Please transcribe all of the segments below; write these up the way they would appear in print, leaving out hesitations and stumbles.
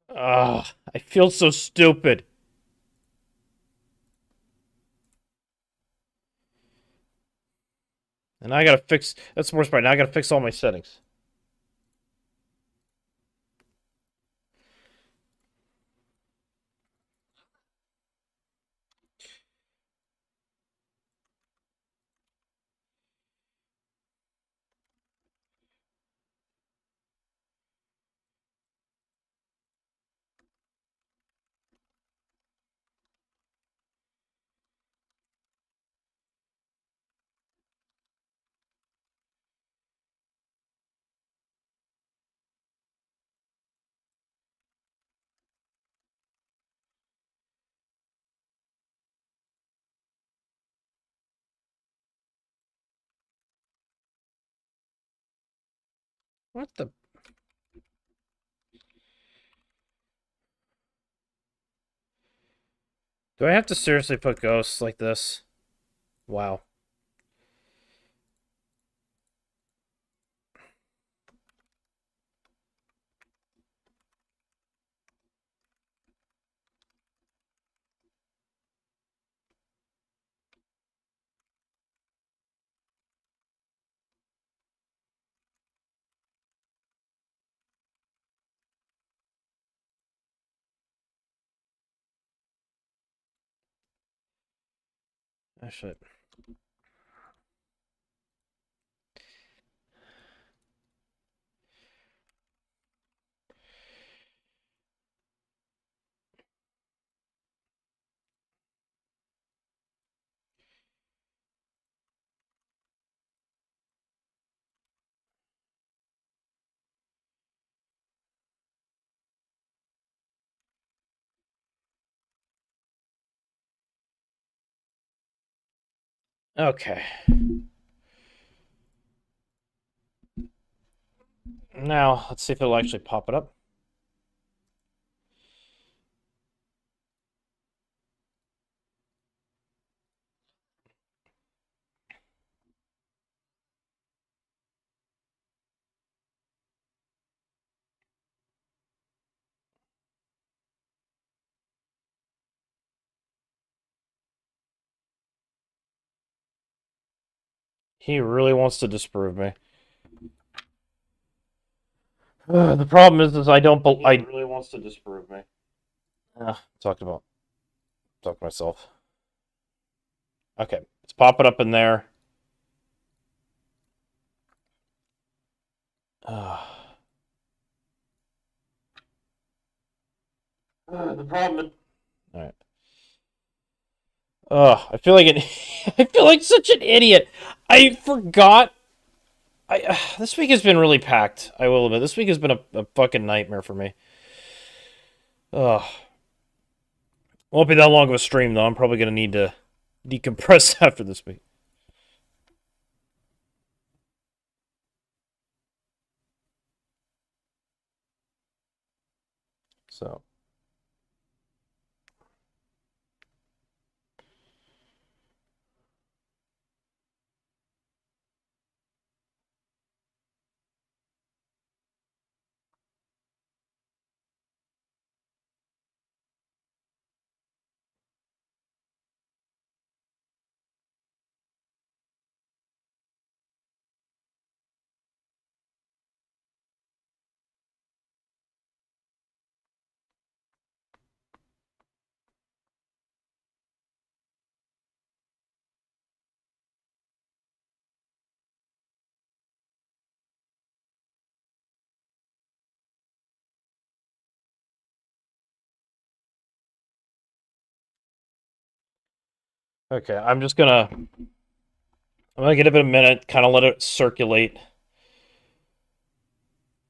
Ugh, I feel so stupid. And I gotta fix. That's the worst part. Now I gotta fix all my settings. What the? Do I have to seriously put ghosts like this? Wow. Oh shit. Okay. Now let's see if it'll actually pop it up. He really wants to disprove me. The problem is I don't. I really wants to disprove me. Talked about. Talk to myself. Okay, it's popping up in there. The problem. All right. I feel like I feel like such an idiot. I forgot. This week has been really packed. I will admit, this week has been a fucking nightmare for me. Ugh. Won't be that long of a stream though. I'm probably gonna need to decompress after this week. So. Okay, I'm gonna give it a minute, kind of let it circulate.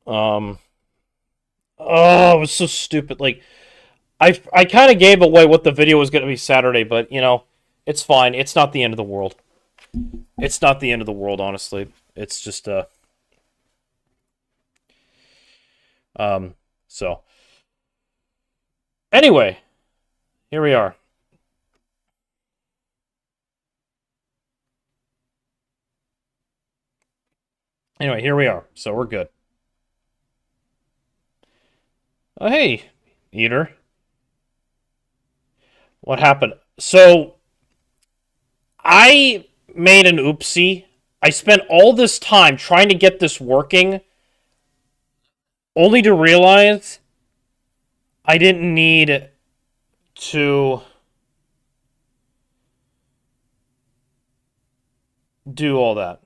Um, oh, it was so stupid. Like, I kind of gave away what the video was gonna be Saturday, but it's fine. It's not the end of the world. It's not the end of the world, honestly. It's just um. So anyway, here we are. Anyway, here we are. So we're good. Hey, Eater. What happened? So I made an oopsie. I spent all this time trying to get this working, only to realize I didn't need to do all that.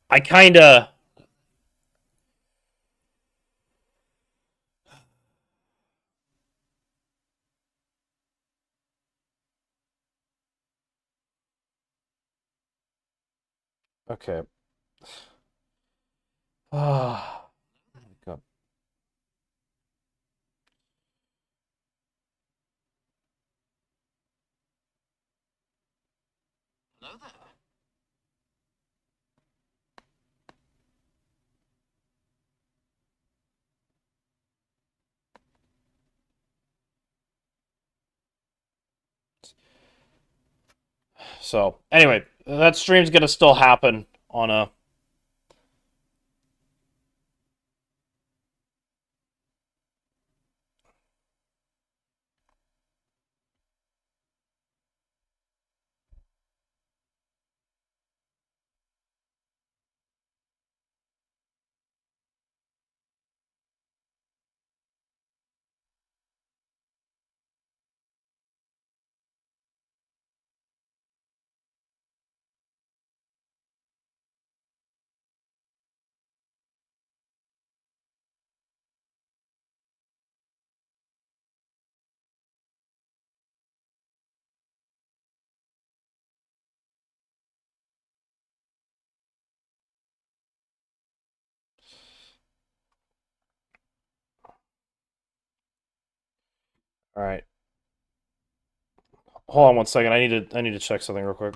I kind of. Okay. Ah. God. So, anyway, that stream's going to still happen on a. All right. Hold on one second. I need to check something real quick.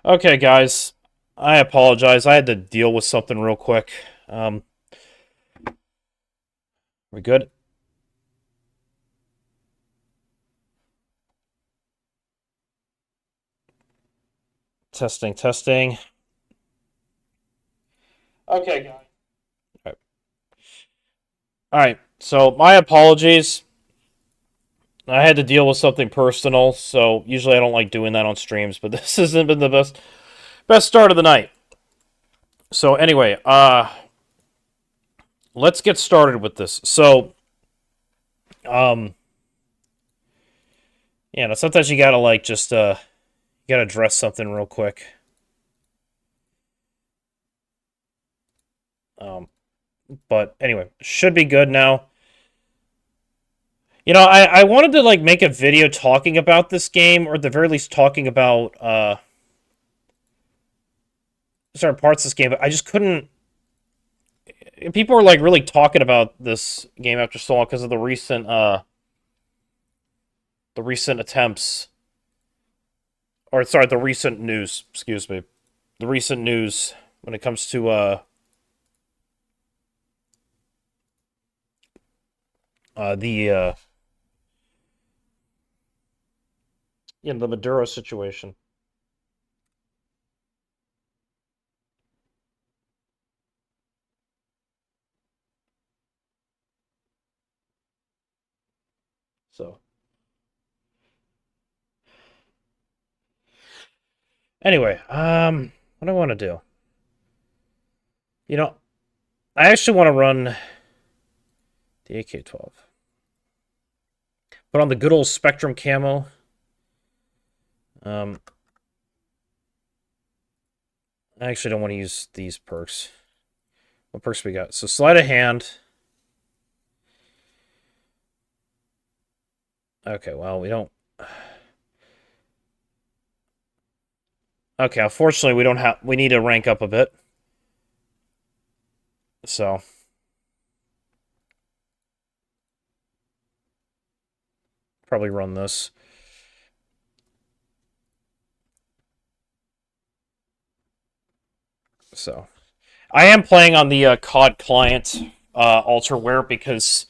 Okay, guys. I apologize. I had to deal with something real quick. Um, we good? Testing, testing. Okay, guys. All right. So, my apologies. I had to deal with something personal, so usually I don't like doing that on streams, but this hasn't been the best start of the night. So, anyway, let's get started with this. So, um yeah, no, sometimes you got to like just you got to address something real quick. Um but anyway, should be good now. I wanted to like make a video talking about this game, or at the very least talking about certain parts of this game, but I just couldn't. People were like really talking about this game after so long because of the recent attempts, or sorry, the recent news. Excuse me, the recent news when it comes to the the Maduro situation. So anyway, what do I want to do? You know, I actually want to run the AK-12, but on the good old Spectrum camo. Um, I actually don't want to use these perks. What perks we got? So sleight of hand. Okay, well we don't. Okay, unfortunately we don't have. We need to rank up a bit. So probably run this. So I am playing on the COD client Ultraware because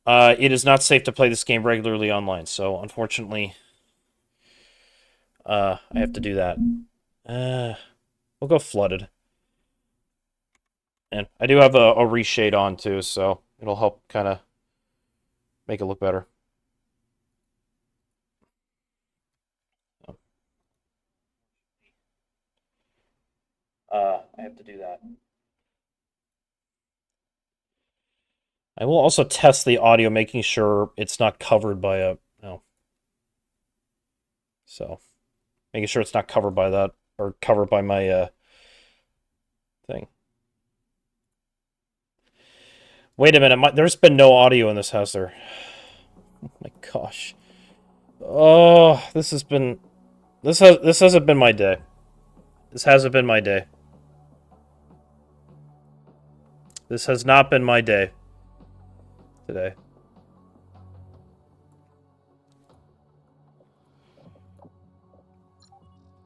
it is not safe to play this game regularly online. So unfortunately, I have to do that. We'll go flooded, and I do have a reshade on too, so it'll help kind of make it look better. I have to do that. I will also test the audio, making sure it's not covered by a. No. So, making sure it's not covered by that, or covered by my thing. Wait a minute, there's been no audio in this house there. Oh my gosh. Oh, this hasn't been my day. This hasn't been my day. This has not been my day today.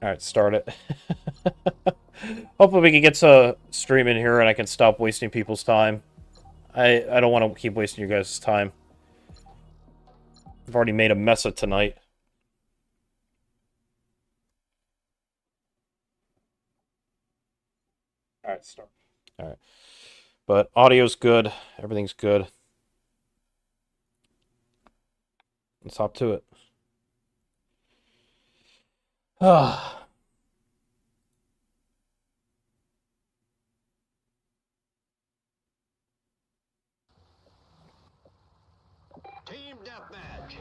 All right, start it. Hopefully we can get to stream in here and I can stop wasting people's time. I don't want to keep wasting your guys' time. I've already made a mess of tonight. All right, start. All right. But audio's good. Everything's good. Let's hop to it. Ah. Team deathmatch.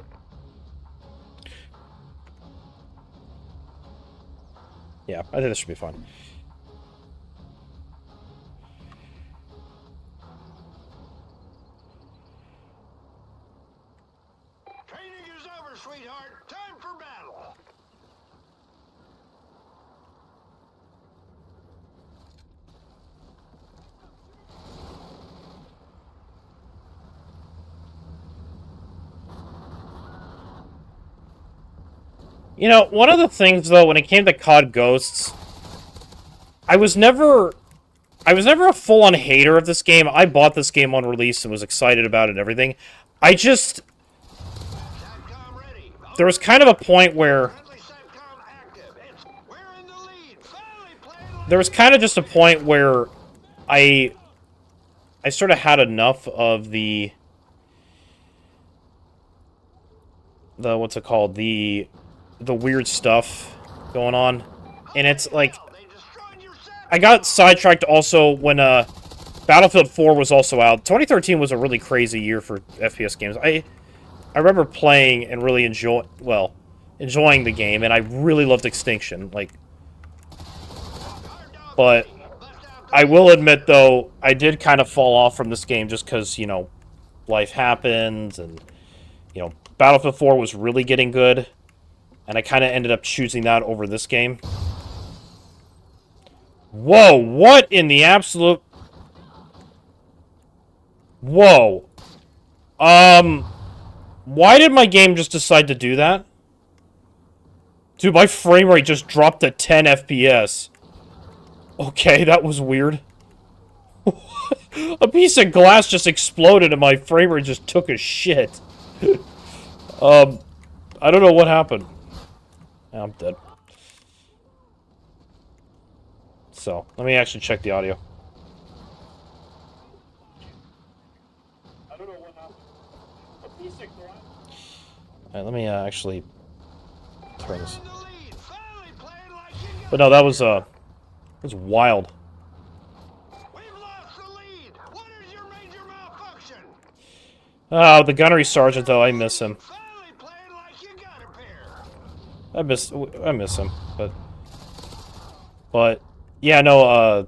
Yeah, I think this should be fun. Training is over, sweetheart. Time for battle. You know, one of the things, though, when it came to COD Ghosts, I was never... I was never a full-on hater of this game. I bought this game on release and was excited about it and everything. I just... There was kind of a point where... There was kind of just a point where I sort of had enough of the what's it called? The weird stuff going on. And it's like I got sidetracked also when Battlefield 4 was also out. 2013 was a really crazy year for FPS games. I remember playing and really enjoying the game, and I really loved Extinction. Like, but I will admit, though, I did kind of fall off from this game just because, you know, life happens, and, you know, Battlefield 4 was really getting good, and I kind of ended up choosing that over this game. Whoa, what in the absolute... Whoa. Why did my game just decide to do that? Dude, my frame rate just dropped to 10 FPS. Okay, that was weird. A piece of glass just exploded and my frame rate just took a shit. I don't know what happened. I'm dead. So, let me actually check the audio. I don't know what happened. A piece of glass. Alright, let me actually turn this. But no, that was wild. Oh, the gunnery sergeant, though, I miss him. I miss him, but yeah, no,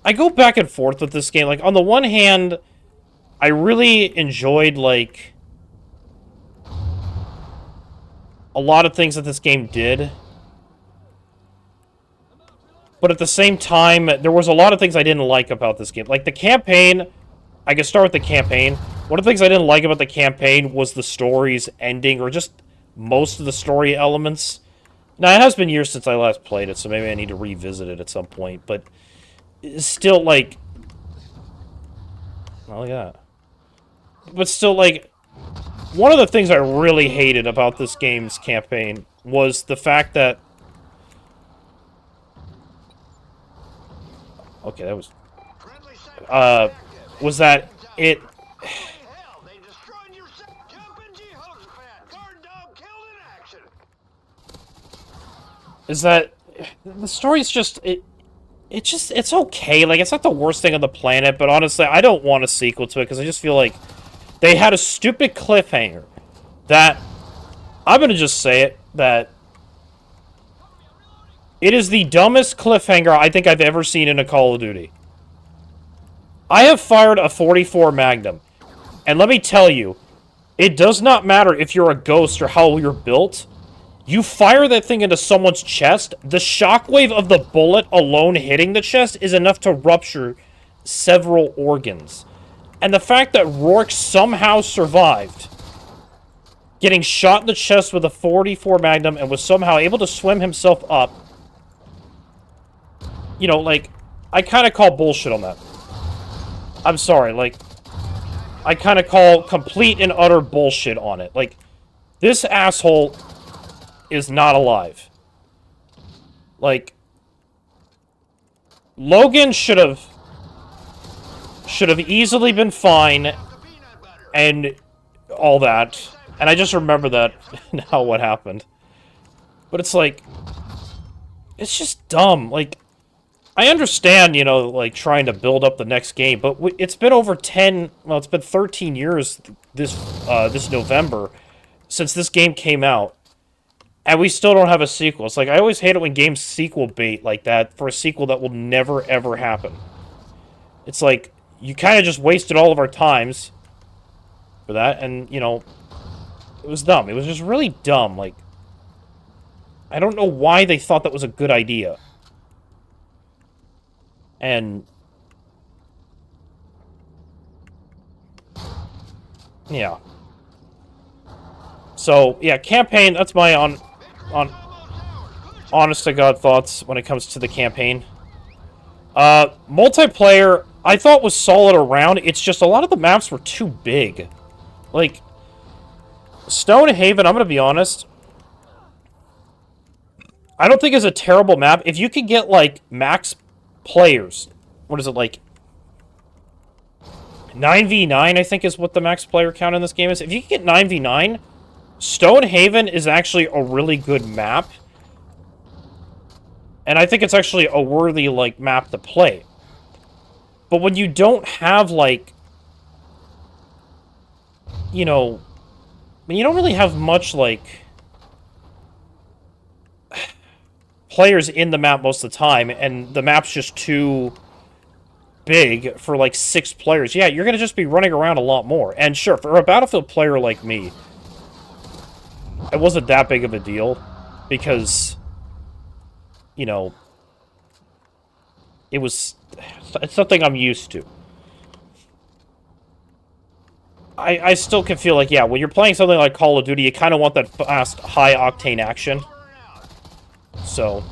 I go back and forth with this game. Like, on the one hand, I really enjoyed, like, a lot of things that this game did. But at the same time, there was a lot of things I didn't like about this game. Like, the campaign, I can start with the campaign. One of the things I didn't like about the campaign was the story's ending, or just most of the story elements. Now, it has been years since I last played it, so maybe I need to revisit it at some point, but it's still, like... Oh, look at that. But still, like... One of the things I really hated about this game's campaign was the fact that... Okay, that was... was that it... Is that... The story's just... It's okay. Like, it's not the worst thing on the planet, but honestly, I don't want a sequel to it, because I just feel like they had a stupid cliffhanger that... I'm gonna just say it, that... It is the dumbest cliffhanger I think I've ever seen in a Call of Duty. I have fired a .44 Magnum, and let me tell you, it does not matter if you're a ghost or how you're built. You fire that thing into someone's chest, the shockwave of the bullet alone hitting the chest is enough to rupture several organs. And the fact that Rourke somehow survived getting shot in the chest with a .44 Magnum and was somehow able to swim himself up, you know, like, I kind of call bullshit on that. I'm sorry, like, I kind of call complete and utter bullshit on it. Like, this asshole is not alive. Like, Logan should have easily been fine and all that. And I just remember that now what happened. But it's like, it's just dumb. Like, I understand, you know, like, trying to build up the next game, but it's been over 10, well, it's been 13 years this November since this game came out, and we still don't have a sequel. It's like, I always hate it when games sequel bait like that for a sequel that will never, ever happen. It's like, you kind of just wasted all of our times for that, and, you know, it was dumb. It was just really dumb. Like, I don't know why they thought that was a good idea. And yeah. So, yeah, campaign, that's my on honest to God thoughts when it comes to the campaign. Multiplayer, I thought was solid around. It's just a lot of the maps were too big. Like, Stonehaven, I'm gonna be honest, I don't think it's a terrible map. If you could get, like, max players, what is it, like, 9v9, I think is what the max player count in this game is. If you can get 9v9, Stonehaven is actually a really good map. And I think it's actually a worthy, like, map to play. But when you don't have, like, you know, when you don't really have much, like, players in the map most of the time, and the map's just too big for, like, 6 players, yeah, you're going to just be running around a lot more. And sure, for a Battlefield player like me, it wasn't that big of a deal, because, you know, it's something I'm used to. I still can feel like, yeah, when you're playing something like Call of Duty, you kind of want that fast, high-octane action. So...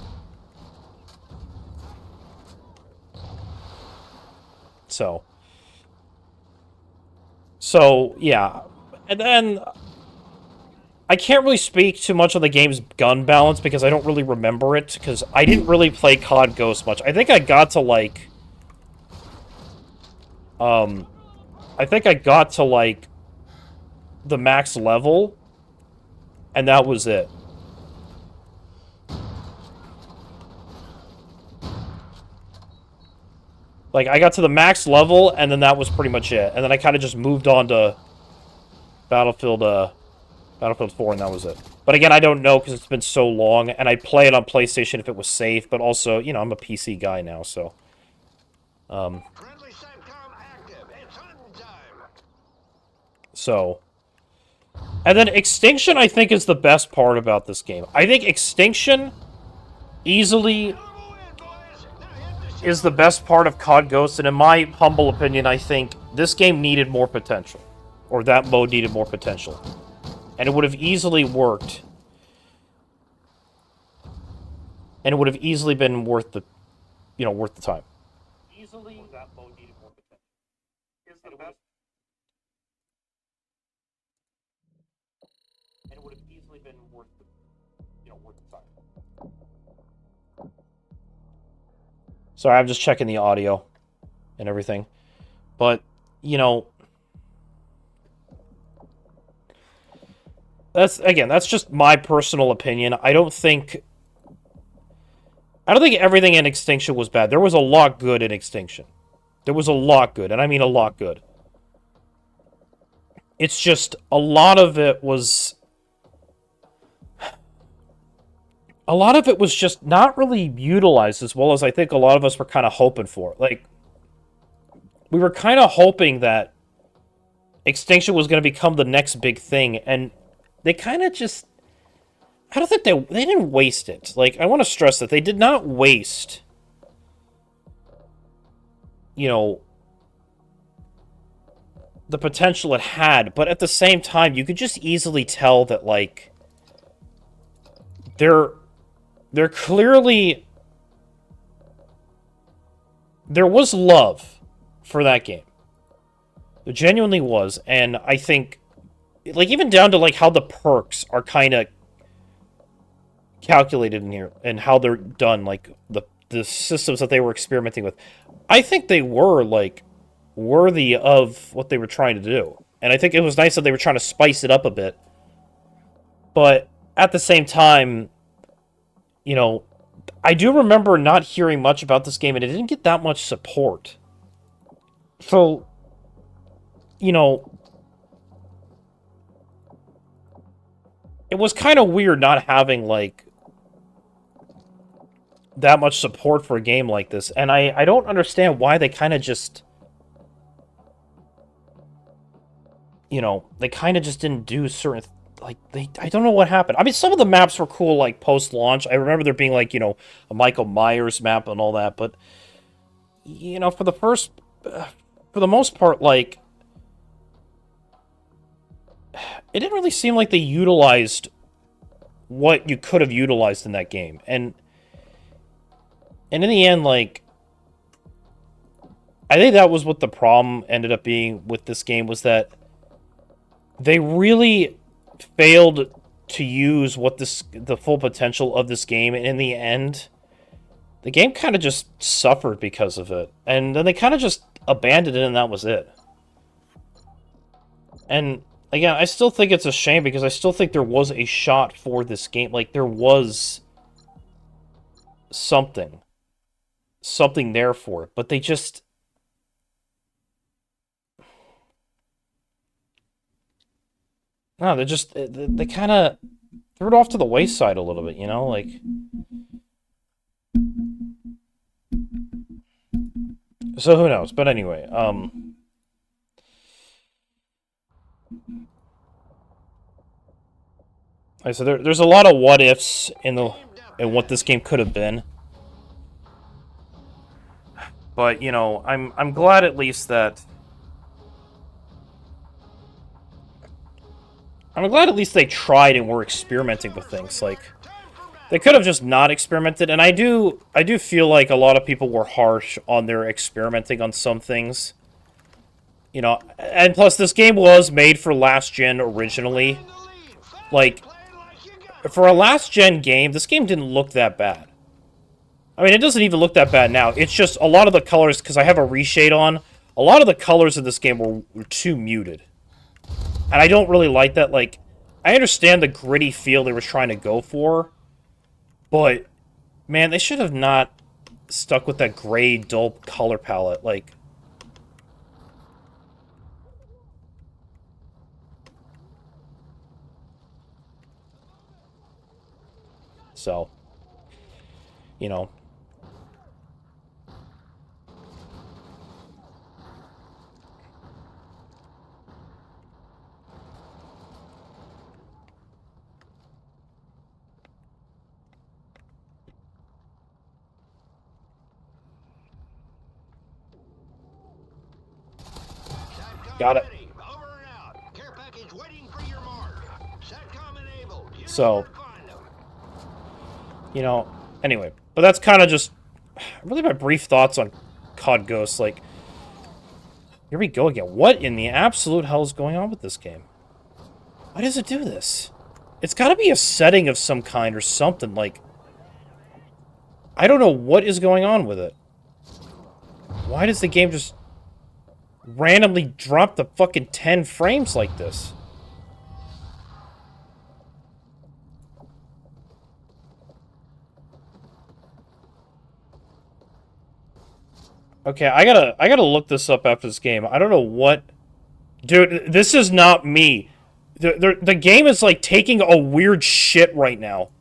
So, yeah. And then... I can't really speak too much on the game's gun balance, because I don't really remember it, because I didn't really play COD Ghosts much. I think I got to, like... I think I got to, like, the max level, and that was it. Like, I got to the max level, and then that was pretty much it. And then I kind of just moved on to Battlefield 4, and that was it. But again, I don't know, because it's been so long, and I'd play it on PlayStation if it was safe, but also, you know, I'm a PC guy now, so... Friendly SATCOM active. It's hunting time. So... And then Extinction, I think, is the best part about this game. I think Extinction easily is the best part of COD Ghosts, and in my humble opinion, I think this game needed more potential. Or that mode needed more potential. And it would have easily worked. And it would have easily been worth the, you know, worth the time. Easily, that mode needed more potential. Is the best. And it would have easily been worth the, you know, worth the time. Sorry, I'm just checking the audio and everything. But, you know, that's just my personal opinion. I don't think everything in Extinction was bad. There was a lot good in Extinction. There was a lot good, and I mean a lot good. It's just a lot of it was just not really utilized as well as I think a lot of us were kind of hoping for. Like, we were kind of hoping that Extinction was going to become the next big thing, and they kind of just... I don't think they didn't waste it. Like, I want to stress that they did not waste, you know, the potential it had, but at the same time, you could just easily tell that, like, they're clearly... There was love for that game. There genuinely was, and I think, like, even down to, like, how the perks are kind of calculated in here, and how they're done, like, the systems that they were experimenting with. I think they were, like, worthy of what they were trying to do. And I think it was nice that they were trying to spice it up a bit. But at the same time, you know, I do remember not hearing much about this game, and it didn't get that much support. So, you know, it was kind of weird not having, like, that much support for a game like this. And I don't understand why they kind of just... You know, they kind of just didn't do certain... Like, I don't know what happened. I mean, some of the maps were cool, like, post-launch. I remember there being, like, you know, a Michael Myers map and all that. But, you know, for the most part, like... it didn't really seem like they utilized what you could have utilized in that game. And in the end, like, I think that was what the problem ended up being with this game, was that they really failed to use the full potential of this game, and in the end, the game kind of just suffered because of it. And then they kind of just abandoned it, and that was it. And again, I still think it's a shame, because I still think there was a shot for this game. Like, there was something there for it, but they just... No, they kind of threw it off to the wayside a little bit, you know? Like, so who knows? But anyway, like I said, there's a lot of what ifs in what this game could have been. But, you know, I'm glad at least that... I'm glad at least they tried and were experimenting with things. Like, they could have just not experimented, and I do feel like a lot of people were harsh on their experimenting on some things. You know, and plus this game was made for last gen originally. Like, for a last gen game, this game didn't look that bad. I mean, it doesn't even look that bad now. It's just a lot of the colors, because I have a reshade on, a lot of the colors in this game were too muted. And I don't really like that. Like, I understand the gritty feel they were trying to go for, but, man, they should have not stuck with that gray, dull color palette. Like, so, you know. Got it. So, you know, anyway. But that's kind of just really my brief thoughts on COD Ghosts. Like, here we go again. What in the absolute hell is going on with this game? Why does it do this? It's got to be a setting of some kind or something. Like, I don't know what is going on with it. Why does the game just randomly drop the fucking 10 frames like this? Okay, I gotta look this up after this game. I don't know what... Dude, this is not me. The game is, like, taking a weird shit right now.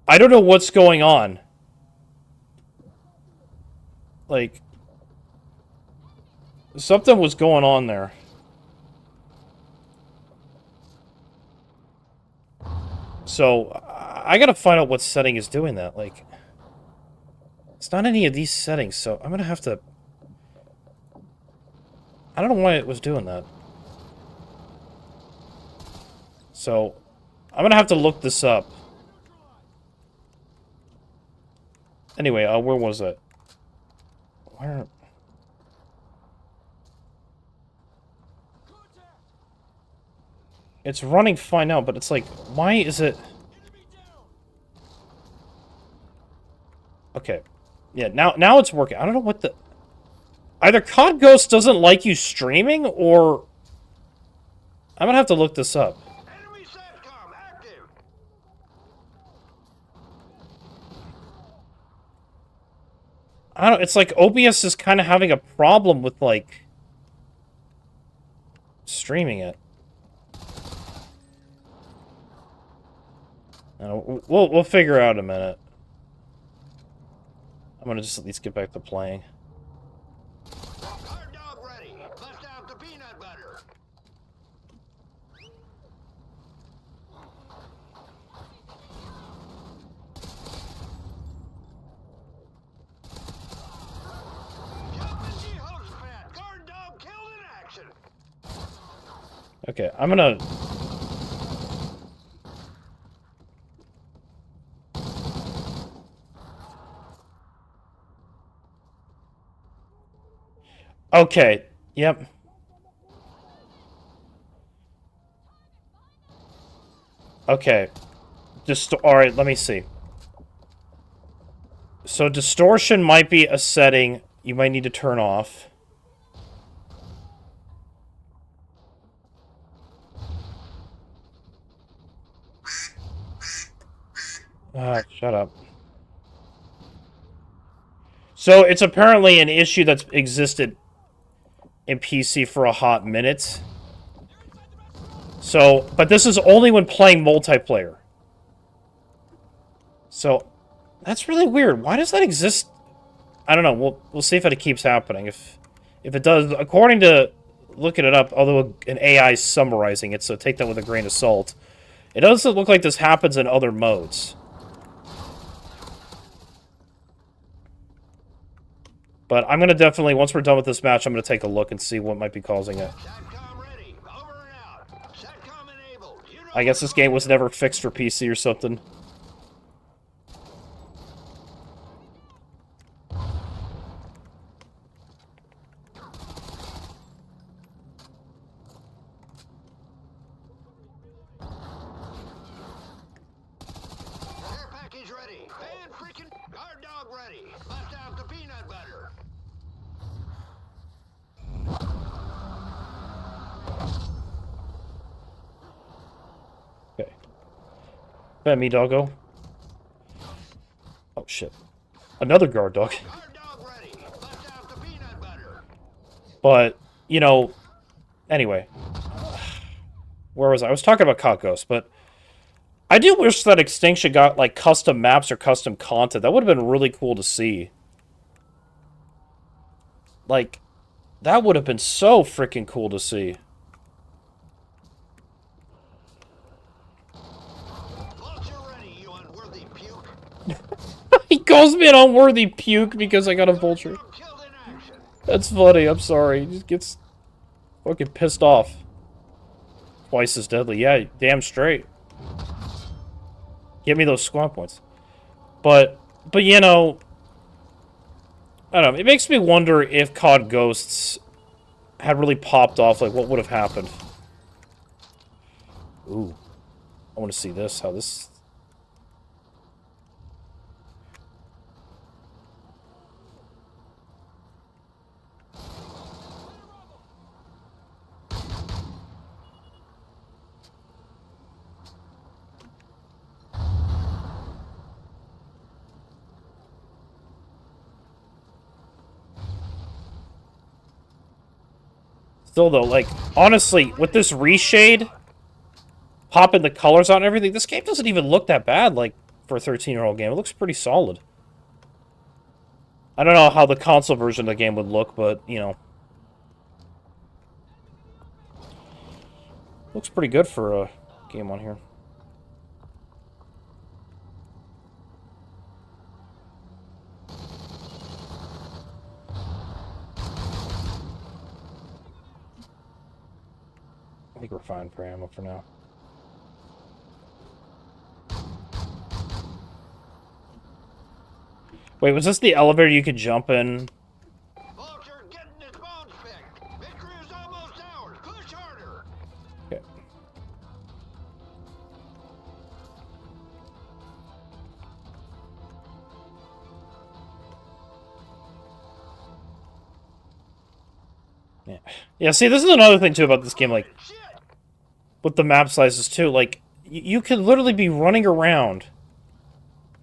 I don't know what's going on. Like, something was going on there. So, I gotta find out what setting is doing that. Like, it's not any of these settings, so I'm gonna have to... I don't know why it was doing that. So, I'm gonna have to look this up. Anyway, where was it? Where... It's running fine now, but it's like, why is it... Okay. Yeah, now it's working. I don't know what the... Either COD Ghosts doesn't like you streaming, or... I'm gonna have to look this up. Enemy SATCOM active. I don't... It's like OBS is kind of having a problem with, like... streaming it. We'll figure out in a minute. I'm gonna just at least get back to playing. Hard dog ready. Bust out the peanut butter. Jump in Jehoshaphat. Guard dog killed in action. Okay, I'm gonna... Okay, yep. Okay. Just... Alright, let me see. So distortion might be a setting you might need to turn off. Ah, shut up. So it's apparently an issue that's existed in PC for a hot minute. So, but this is only when playing multiplayer. So, that's really weird. Why does that exist? I don't know. We'll see if it keeps happening. If it does, according to looking it up, although an AI is summarizing it, so take that with a grain of salt. It doesn't look like this happens in other modes. But I'm gonna definitely, once we're done with this match, I'm gonna take a look and see what might be causing it. I guess this game was never fixed for PC or something. Okay. Bet me, doggo. Oh, shit. Another guard dog. But, you know, anyway. Where was I? I was talking about COD Ghosts, but I do wish that Extinction got, like, custom maps or custom content. That would have been really cool to see. Like, that would have been so freaking cool to see. He calls me an unworthy puke because I got a vulture. That's funny, I'm sorry. He just gets fucking pissed off. Twice as deadly. Yeah, damn straight. Give me those squad points. But you know, I don't know. It makes me wonder if COD Ghosts had really popped off. Like, what would have happened? Ooh. I want to see this. How this... Still, though, like, honestly, with this reshade, popping the colors on and everything, this game doesn't even look that bad, like, for a 13-year-old game. It looks pretty solid. I don't know how the console version of the game would look, but, you know. Looks pretty good for a game on here. I think we're fine for ammo for now. Wait, was this the elevator you could jump in? Vulture getting his bones picked. Victory is almost ours. Push harder. Okay. Yeah. Yeah, see, this is another thing, too, about this game, like, with the map sizes, too. Like, you could literally be running around,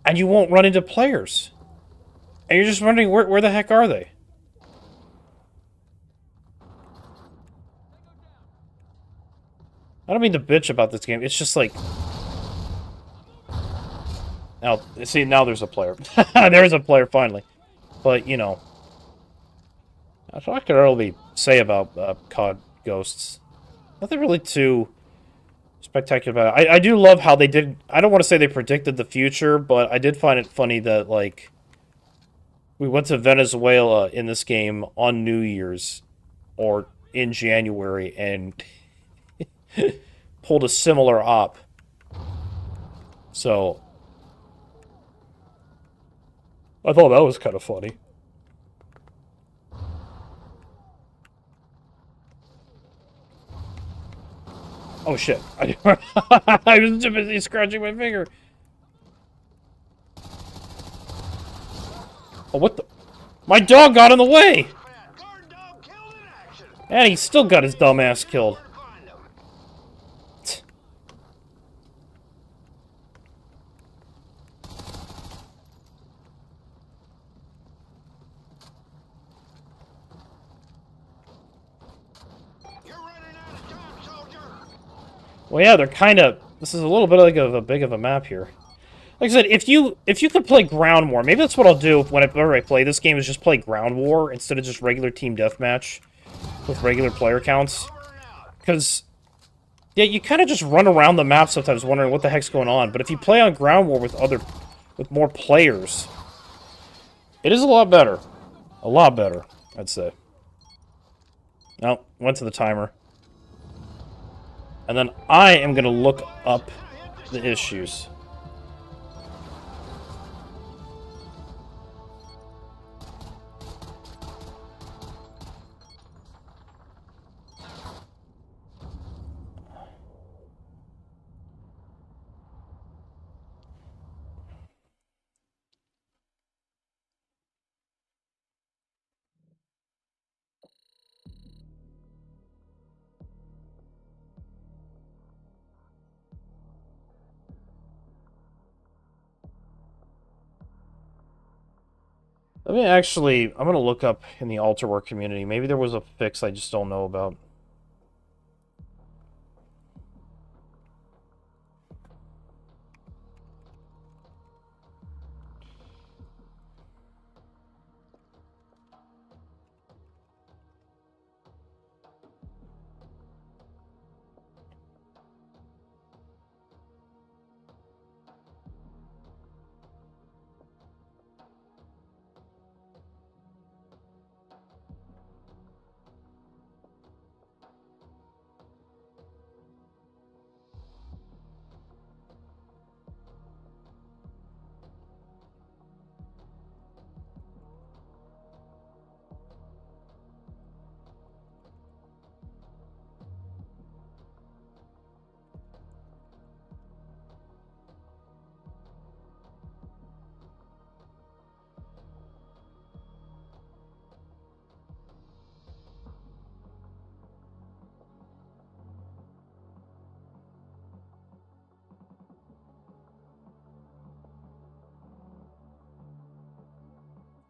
and you won't run into players. And you're just wondering, where the heck are they? I don't mean to bitch about this game. It's just like... Now, see, now there's a player. There's a player, finally. But, you know... That's all I can really say about COD Ghosts. Nothing really too spectacular about it. I do love how they did... I don't want to say they predicted the future, but I did find it funny that, like... We went to Venezuela in this game on New Year's, or in January, and pulled a similar op. So I thought that was kind of funny. Oh shit! I was too busy scratching my finger. Oh, what the? My dog got in the way! Guard dog killed in action. And he still got his dumb ass killed. Where to find them. You're running out of time, soldier. Well, yeah, they're kind of. This is a little bit like a big of a map here. Like I said, if you could play Ground War, maybe that's what I'll do whenever I play this game. Is just play Ground War instead of just regular team deathmatch with regular player counts. Over and out. Because yeah, you kind of just run around the map sometimes, wondering what the heck's going on. But if you play on Ground War with more players, it is a lot better. A lot better, I'd say. Now, went to the timer. And then I am going to look up the issues. Let me actually, I'm going to look up in the altar work community. Maybe there was a fix I just don't know about.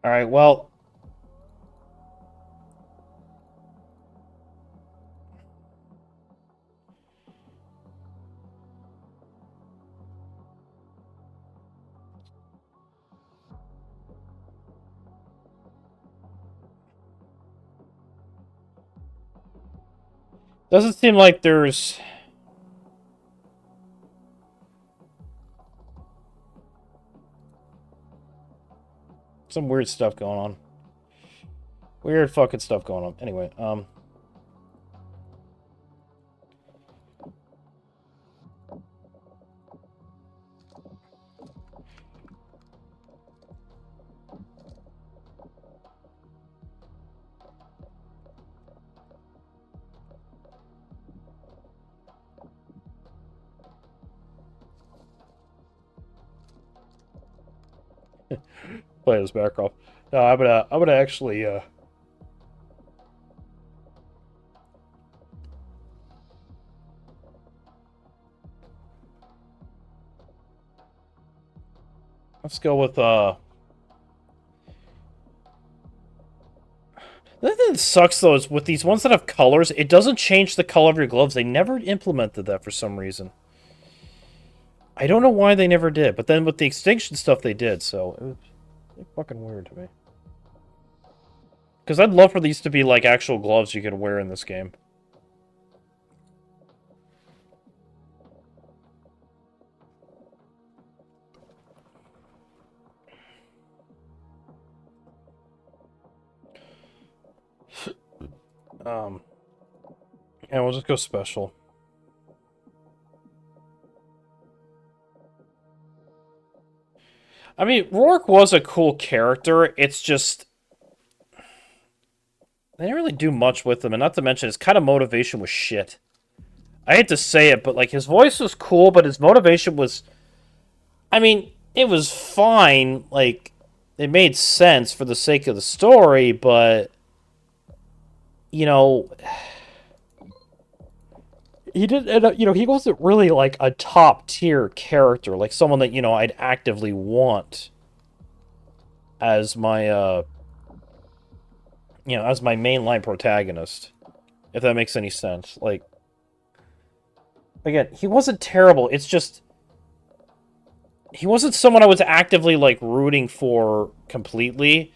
All right, well, doesn't seem like there's some weird stuff going on. Weird fucking stuff going on. Anyway, play this back off. No, I'm gonna actually, let's go with, the thing that sucks, though, is with these ones that have colors, it doesn't change the color of your gloves. They never implemented that for some reason. I don't know why they never did, but then with the extinction stuff, they did, so it was fucking weird to me. Because I'd love for these to be, like, actual gloves you could wear in this game. And we'll just go special. I mean, Rourke was a cool character. It's just they didn't really do much with him, and not to mention his kind of motivation was shit. I hate to say it, but like his voice was cool, but his motivation was, I mean, it was fine. Like it made sense for the sake of the story, but you know, he didn't end up, he wasn't really like a top tier character, like someone that, I'd actively want as my, as my mainline protagonist, if that makes any sense. Like, again, he wasn't terrible. It's just, he wasn't someone I was actively, like, rooting for completely.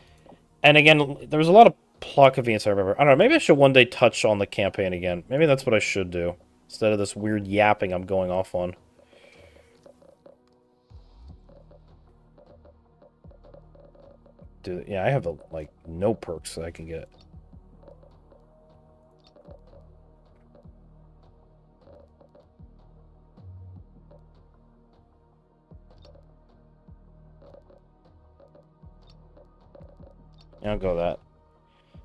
And again, there was a lot of plot convenience, I remember. I don't know, maybe I should one day touch on the campaign again. Maybe that's what I should do, instead of this weird yapping I'm going off on. Dude, yeah, I have, like, no perks that I can get. Yeah, I'll go with that.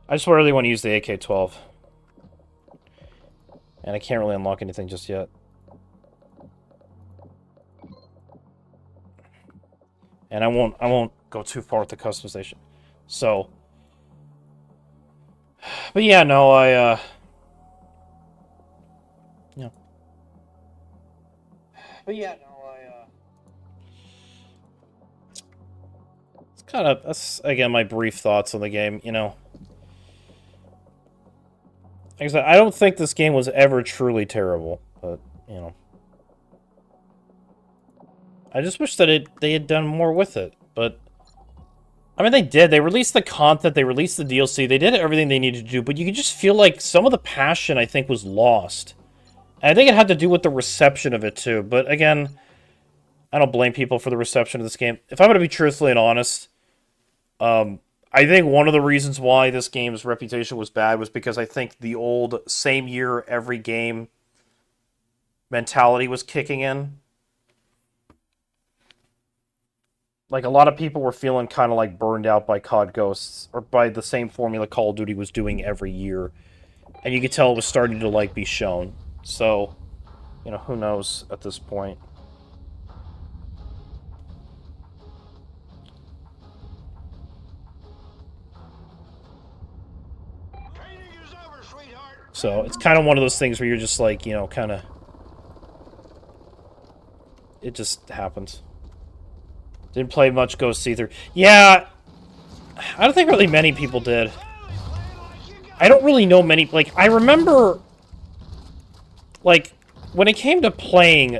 I just really want to use the AK-12. And I can't really unlock anything just yet. And I won't go too far with the customization. So, but yeah, no, yeah. But yeah, no, it's kind of, that's, again, my brief thoughts on the game, Like I said, I don't think this game was ever truly terrible, but, I just wish that they had done more with it, but I mean, they did. They released the content, they released the DLC, they did everything they needed to do, but you could just feel like some of the passion, I think, was lost. And I think it had to do with the reception of it, too. But again, I don't blame people for the reception of this game. If I'm going to be truthfully and honest, I think one of the reasons why this game's reputation was bad was because I think the old same year every game mentality was kicking in. Like, a lot of people were feeling kind of like burned out by COD Ghosts, or by the same formula Call of Duty was doing every year. And you could tell it was starting to, like, be shown. So, who knows at this point. Training is over, sweetheart. So, it's kind of one of those things where you're just like, kind of... It just happens. Didn't play much Ghosts either. Yeah, I don't think really many people did. I don't really know many... Like, I remember... Like, when it came to playing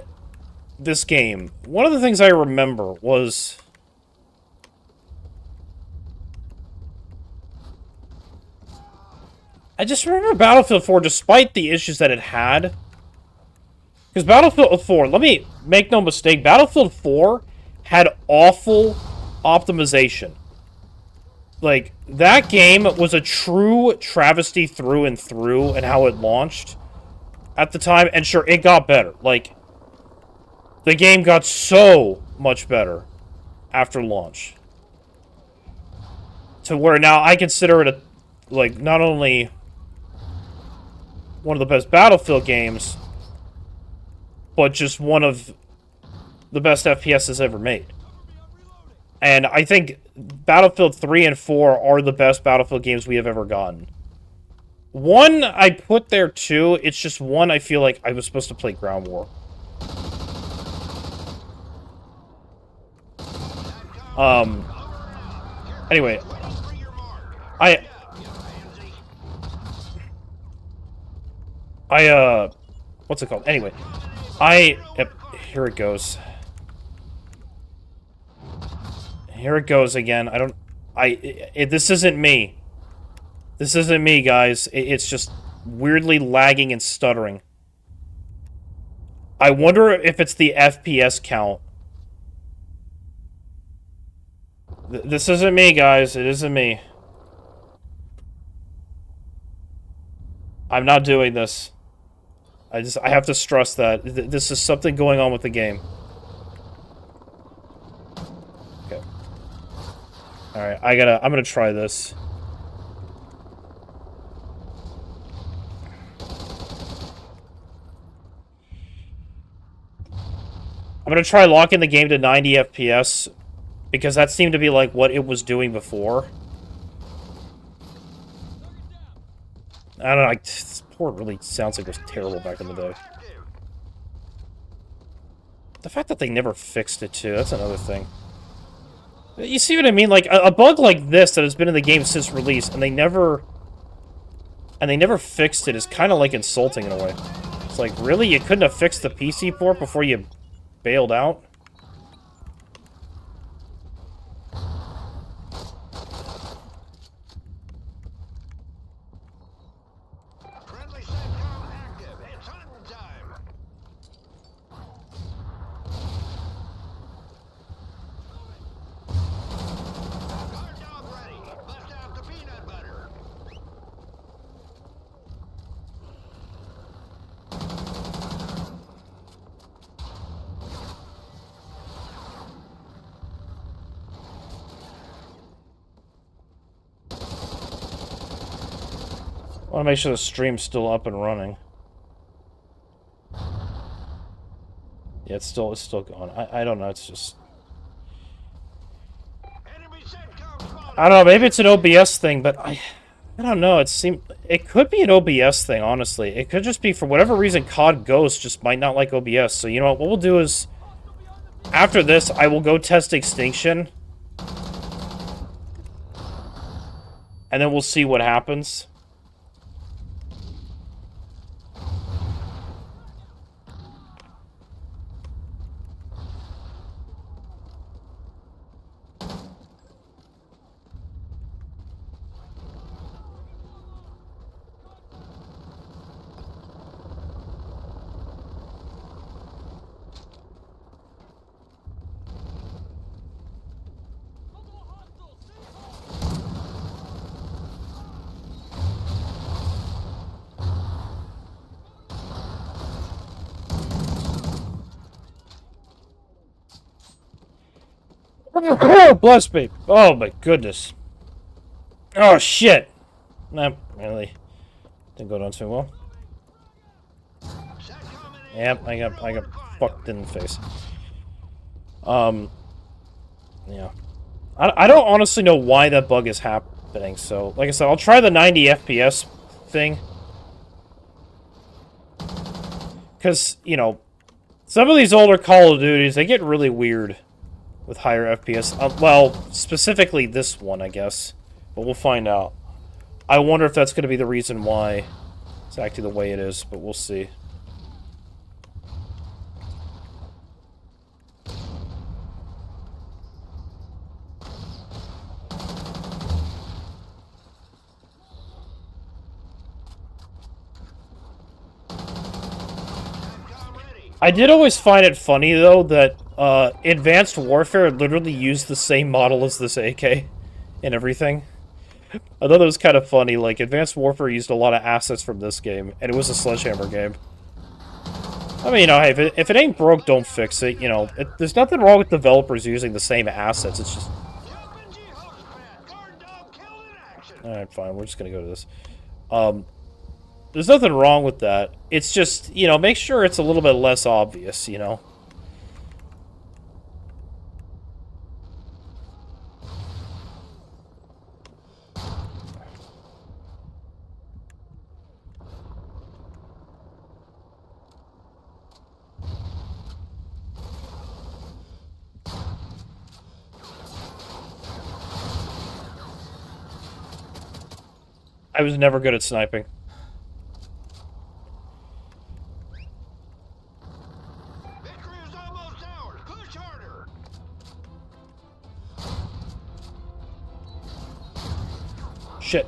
this game, one of the things I remember was... I just remember Battlefield 4, despite the issues that it had... Because Battlefield 4, let me make no mistake, Battlefield 4 had awful optimization. Like, that game was a true travesty through and through and how it launched at the time. And sure, it got better. Like, the game got so much better after launch. To where now I consider it, like, not only one of the best Battlefield games, but just one of the best FPSs ever made. And I think Battlefield 3 and 4 are the best Battlefield games we have ever gotten. 1, I put there too. It's just 1, I feel like I was supposed to play Ground War. Anyway. What's it called? Anyway. Yep, here it goes. Here it goes again. This isn't me. This isn't me, guys. It's just weirdly lagging and stuttering. I wonder if it's the FPS count. This isn't me, guys. It isn't me. I'm not doing this. I have to stress that. This is something going on with the game. Okay. Alright, I'm gonna try this. I'm gonna try locking the game to 90 FPS, because that seemed to be like what it was doing before. I don't know, this port really sounds like it was terrible back in the day. The fact that they never fixed it, too, that's another thing. You see what I mean? Like, a bug like this that has been in the game since release, and they never fixed it is kind of like insulting in a way. It's like, really? You couldn't have fixed the PC port before you bailed out? Friendly SATCOM active. It's hunting time. Guard dog ready. Bust out the peanut butter. I want to make sure the stream's still up and running. Yeah, it's still going. I don't know, it's just... Enemy SATCOM spotted. I don't know, maybe it's an OBS thing, but I don't know, it could be an OBS thing, honestly. It could just be, for whatever reason, COD Ghosts just might not like OBS. So, you know what we'll do is, after this, I will go test Extinction. And then we'll see what happens. Bless me. Oh my goodness. Oh shit. Nah, really. Didn't go down too well. SATCOM enabled. Yep, I got Find fucked in the face. Yeah. I don't honestly know why that bug is happening, so, like I said, I'll try the 90 FPS thing. Because, you know, some of these older Call of Duties, they get really weird with higher FPS. Well, specifically this one, I guess. But we'll find out. I wonder if that's going to be the reason why it's acting the way it is, but we'll see. SATCOM ready. I did always find it funny, though, that Advanced Warfare literally used the same model as this AK and everything. I thought it was kind of funny. Like, Advanced Warfare used a lot of assets from this game, and it was a Sledgehammer game. I mean, you know, hey, if it ain't broke, don't fix it. You know, there's nothing wrong with developers using the same assets. It's just... Jumping G-host pad. Guard dog killed in action. Alright, fine. We're just gonna go to this. There's nothing wrong with that. It's just, you know, make sure it's a little bit less obvious, you know? I was never good at sniping. Victory is almost ours. Push harder. Shit.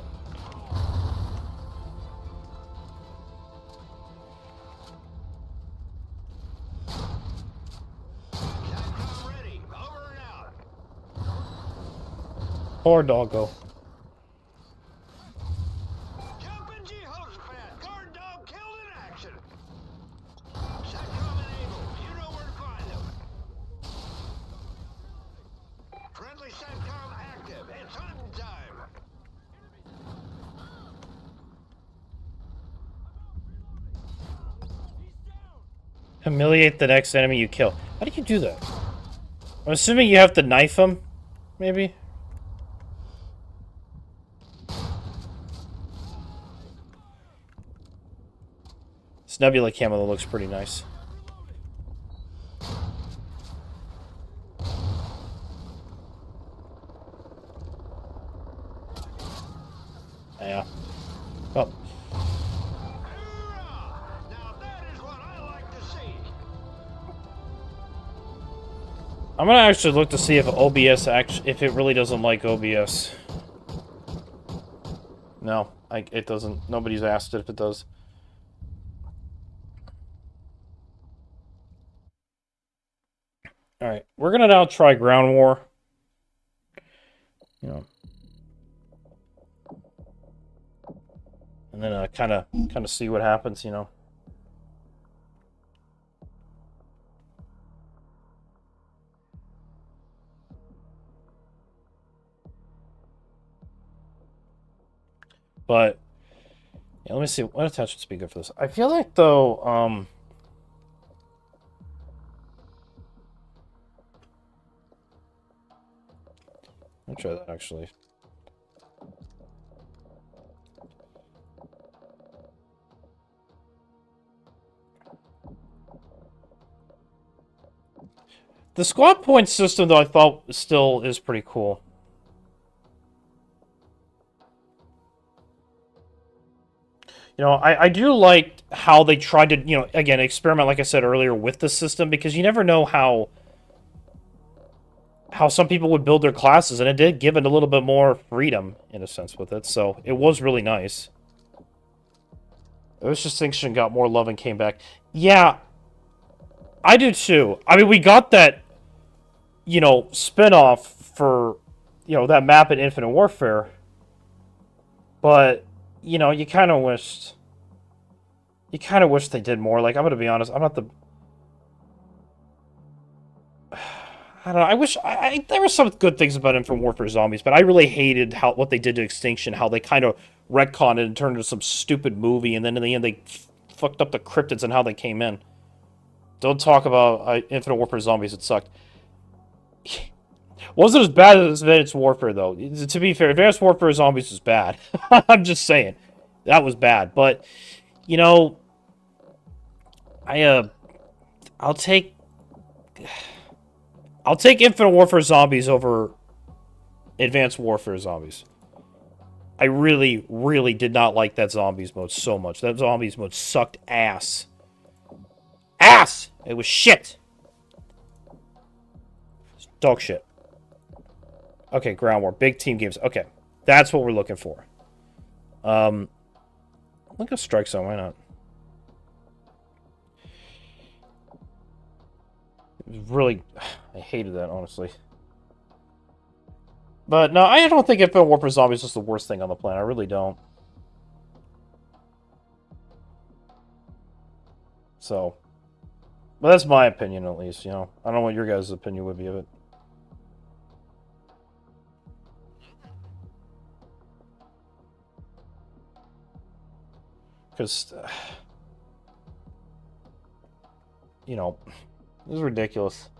SATCOM ready. Over and out. Poor doggo. Jumping G-host pad. Guard dog killed in action. SATCOM enabled. You know where to find them. Friendly SATCOM active. Humiliate the next enemy you kill. How do you do that? I'm assuming you have to knife them, maybe? This nebula camo looks pretty nice. Yeah. Oh. Now that is what I like to see. I'm gonna actually look to see if OBS if it really doesn't like OBS. No, it doesn't. Nobody's asked it if it does. All right, we're gonna now try ground war. You know, and then kind of see what happens. You know. But yeah, let me see. What attachments would be good for this? I feel like though, I'll try that actually. The squad point system, though, I thought still is pretty cool. You know, I do like how they tried to, you know, again, experiment, like I said earlier, with the system, because you never know how some people would build their classes, and it did give it a little bit more freedom, in a sense, with it, so it was really nice. Earth's Distinction got more love and came back. Yeah, I do too. I mean, we got that, you know, spin-off for, you know, that map in Infinite Warfare, but, you know, you kind of wished they did more. Like, I'm gonna be honest, I'm not the... I don't know, I wish... there were some good things about Infinite Warfare Zombies, but I really hated what they did to Extinction, how they kind of retconned it and turned it into some stupid movie, and then in the end they fucked up the cryptids and how they came in. Don't talk about Infinite Warfare Zombies, it sucked. Wasn't as bad as Advanced Warfare, though. To be fair, Advanced Warfare Zombies was bad. I'm just saying. That was bad. But, you know... I'll take Infinite Warfare Zombies over Advanced Warfare Zombies. I really, really did not like that Zombies mode so much. That Zombies mode sucked ass. Ass! It was shit! Dog shit. Okay, ground war. Big team games. Okay. That's what we're looking for. Look at Strike Zone, why not? Really, I hated that, honestly. But no, I don't think Infinite Warfare Zombies is the worst thing on the planet. I really don't. So, but that's my opinion, at least. You know, I don't know what your guys' opinion would be of it. Because, you know, this is ridiculous.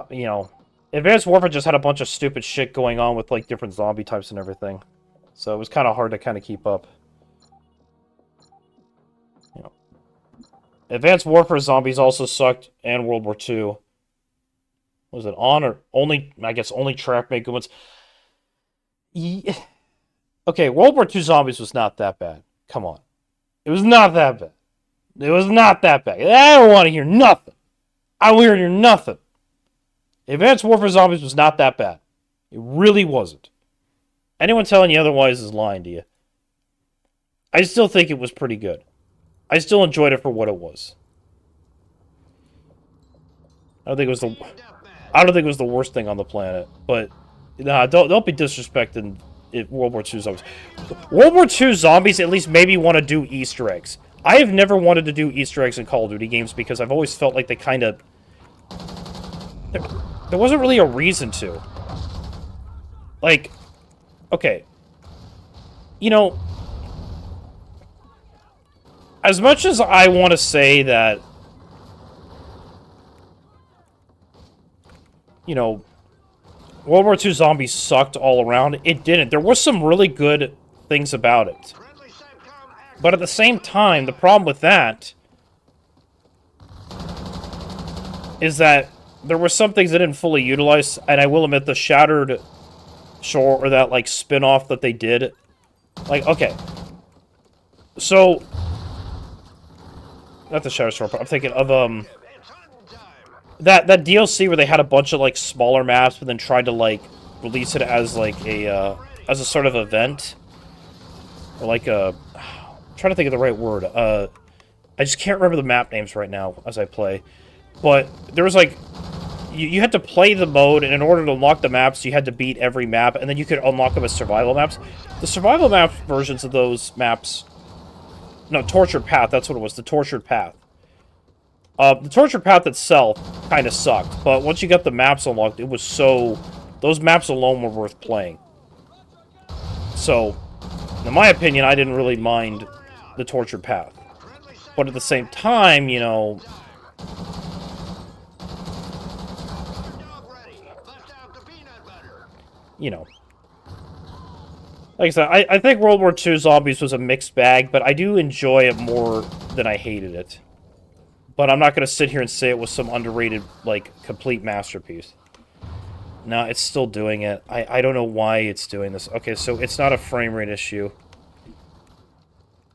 You know, Advanced Warfare just had a bunch of stupid shit going on with, like, different zombie types and everything. So it was kind of hard to kind of keep up. You know, Advanced Warfare Zombies also sucked, and World War II. Was it on or only? I guess only Trap made good ones. Yeah. Okay, World War II Zombies was not that bad. Come on. It was not that bad. It was not that bad. I don't want to hear nothing. I don't want to hear nothing. Advanced Warfare Zombies was not that bad. It really wasn't. Anyone telling you otherwise is lying to you. I still think it was pretty good. I still enjoyed it for what it was. I don't think it was the worst thing on the planet, but nah, don't be disrespecting World War II Zombies. World War II Zombies at least made me want to do Easter eggs. I have never wanted to do Easter eggs in Call of Duty games because I've always felt like they kind of... There wasn't really a reason to. Like, okay. You know, As much as I want to say that, you know, World War II Zombies sucked all around, it didn't. There was some really good things about it. But at the same time, the problem with that is that there were some things that didn't fully utilize, and I will admit the Shattered Shore, or that, like, spin-off that they did. Like, okay. So, not the Shattered Shore, but I'm thinking of, that DLC where they had a bunch of, like, smaller maps, but then tried to, like, release it as, like, as a sort of event. Or, like, I'm trying to think of the right word. I just can't remember the map names right now as I play. But there was, like, you had to play the mode, and in order to unlock the maps, you had to beat every map, and then you could unlock them as survival maps. The survival map versions of those maps... No, Tortured Path, that's what it was, the Tortured Path. The Tortured Path itself kind of sucked, but once you got the maps unlocked, it was so... Those maps alone were worth playing. So, in my opinion, I didn't really mind the Tortured Path. But at the same time, you know... You know. Like I said, I think World War II Zombies was a mixed bag, but I do enjoy it more than I hated it. But I'm not going to sit here and say it was some underrated, like, complete masterpiece. No, it's still doing it. I don't know why it's doing this. Okay, so it's not a frame rate issue.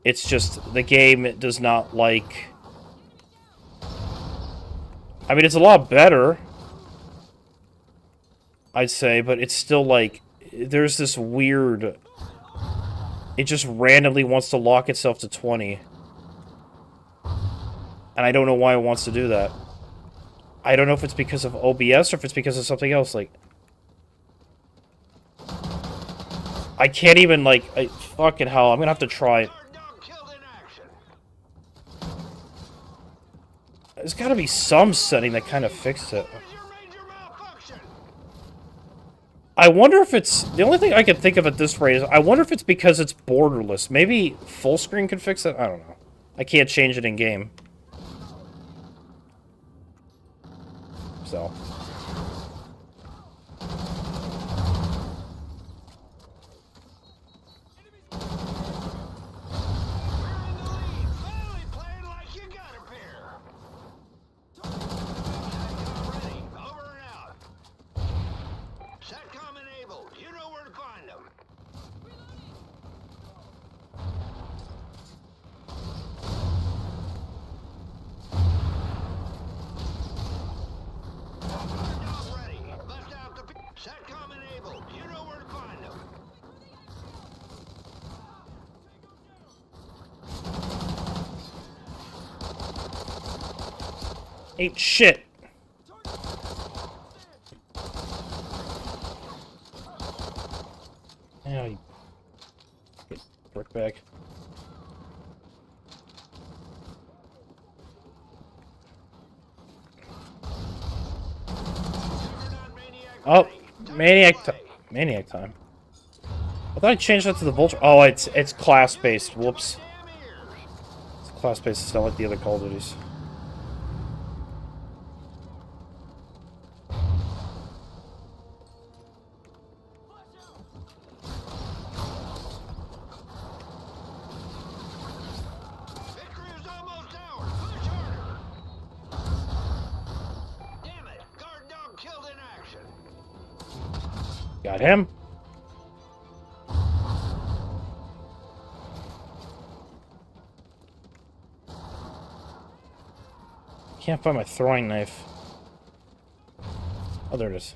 It's just the game does not like... I mean, it's a lot better, I'd say, but it's still like... There's this weird... It just randomly wants to lock itself to 20. And I don't know why it wants to do that. I don't know if it's because of OBS or if it's because of something else, like... I can't even, like... fucking hell, I'm gonna have to try it. There's gotta be some setting that kind of fixed it. I wonder if it's... The only thing I can think of at this rate is... I wonder if it's because it's borderless. Maybe full screen could fix it? I don't know. I can't change it in-game. So... Ain't shit. Yeah, you get brick back. Oh, maniac time. I thought I changed that to the vulture. Oh, it's class based. Whoops. It's class based. It's not like the other Call of Duties. Got him. Can't find my throwing knife. Oh, there it is.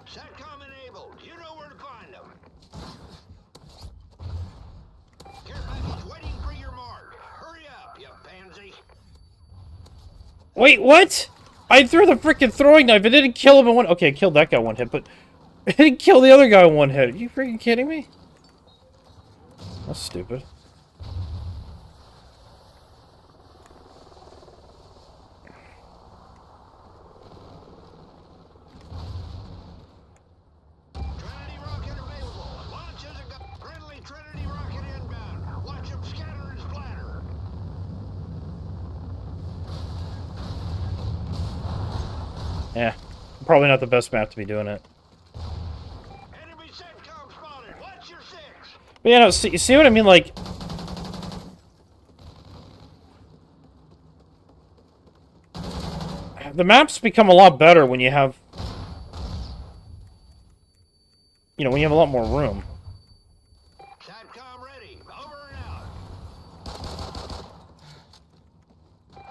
Satcom enabled. You know where to find them. Care package waiting for your mark. Hurry up, you pansy. Wait, what? I threw the freaking throwing knife. It didn't kill him in one... Okay, it killed that guy one hit, but... It didn't kill the other guy in one hit. Are you freaking kidding me? That's stupid. Trinity rocket available. Launch as a go. Yeah, probably not the best map to be doing it. Enemy CENTCOM spotted. Watch your six. But yeah, no, you see what I mean? Like, the maps become a lot better when you have, when you have a lot more room. SATCOM ready. Over and out.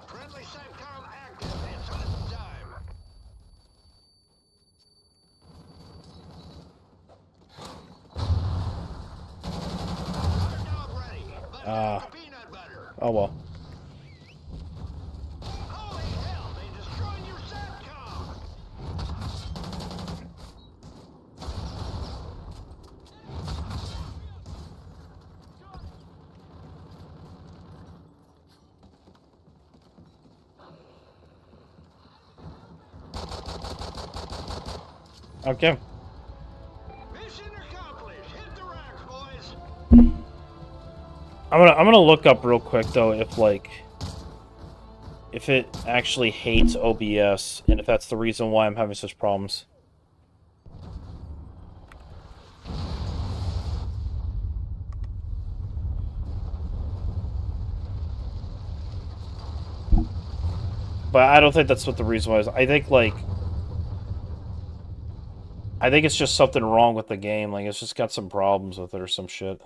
Friendly SATCOM active. It's hunting time. Hot dog ready. Bust out the peanut butter. Oh well. Holy hell, they destroyed your SATCOM. Okay. Mission accomplished. Hit the racks, boys. I'm gonna look up real quick though if it actually hates OBS and if that's the reason why I'm having such problems. But I don't think that's what the reason was. I think it's just something wrong with the game. Like it's just got some problems with it or some shit.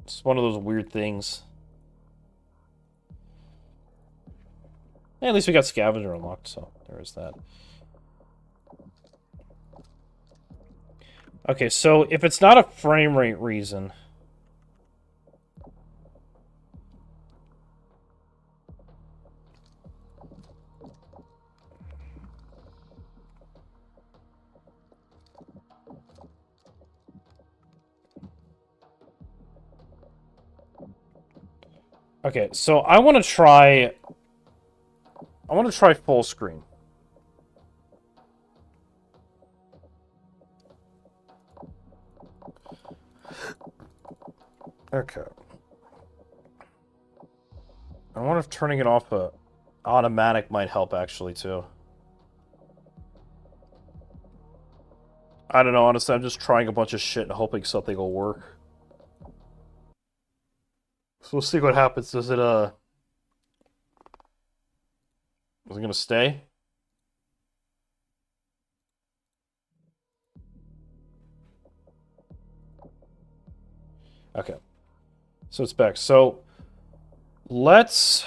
It's one of those weird things. Yeah, at least we got Scavenger unlocked, so there is that. Okay, so if it's not a frame rate reason... Okay, so I want to try full screen. Okay. I wonder if turning it off automatic might help actually too. I don't know, honestly, I'm just trying a bunch of shit and hoping something will work. So we'll see what happens. Is it gonna stay? Okay. So it's back. So let's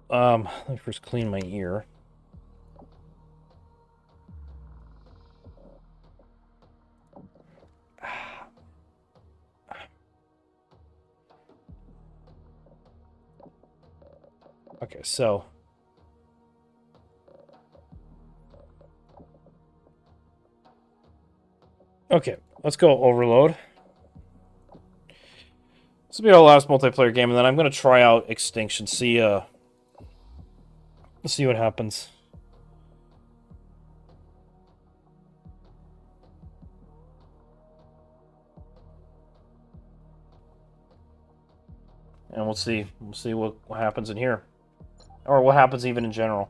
let me first clean my ear. Okay, so okay, let's go overload. This will be our last multiplayer game, and then I'm gonna try out Extinction. See what happens. And we'll see what happens in here, or what happens even in general.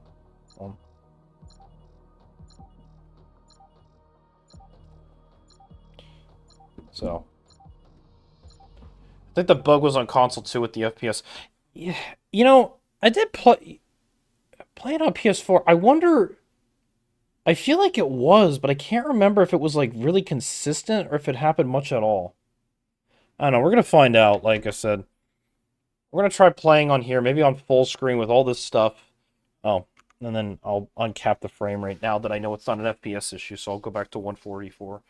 So, I think the bug was on console too with the FPS. Yeah, I did play it on PS4. I wonder. I feel like it was, but I can't remember if it was like really consistent or if it happened much at all. I don't know. We're gonna find out. Like I said, we're gonna try playing on here, maybe on full screen with all this stuff. Oh, and then I'll uncap the frame rate now that I know it's not an FPS issue. So I'll go back to 144.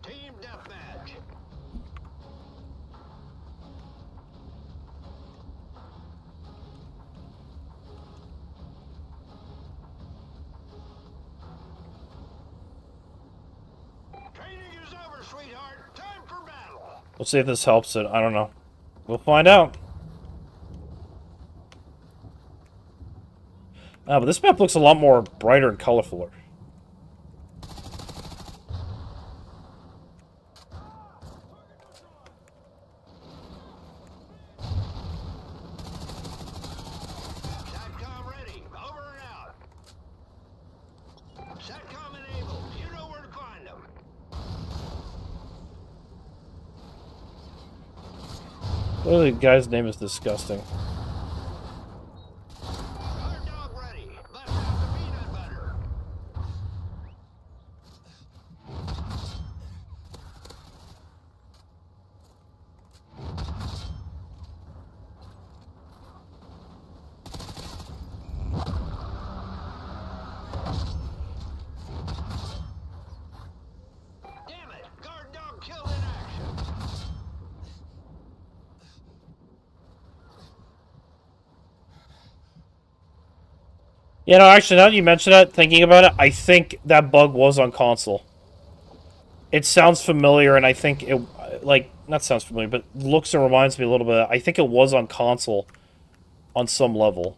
Team deathmatch. Training is over, sweetheart. Time for battle. We'll see if this helps it. I don't know. We'll find out. But this map looks a lot more brighter and colorfuler. SATCOM ready. Over and out. SATCOM enabled. You know where to find them. Oh, the guy's name is disgusting. Guard dog ready. Bust out the peanut butter. Damn it! Guard dog killed in action. Yeah, no, actually, now that you mention that, thinking about it, I think that bug was on console. It sounds familiar, and I think it, like, not sounds familiar, but looks and reminds me a little bit. I think it was on console on some level.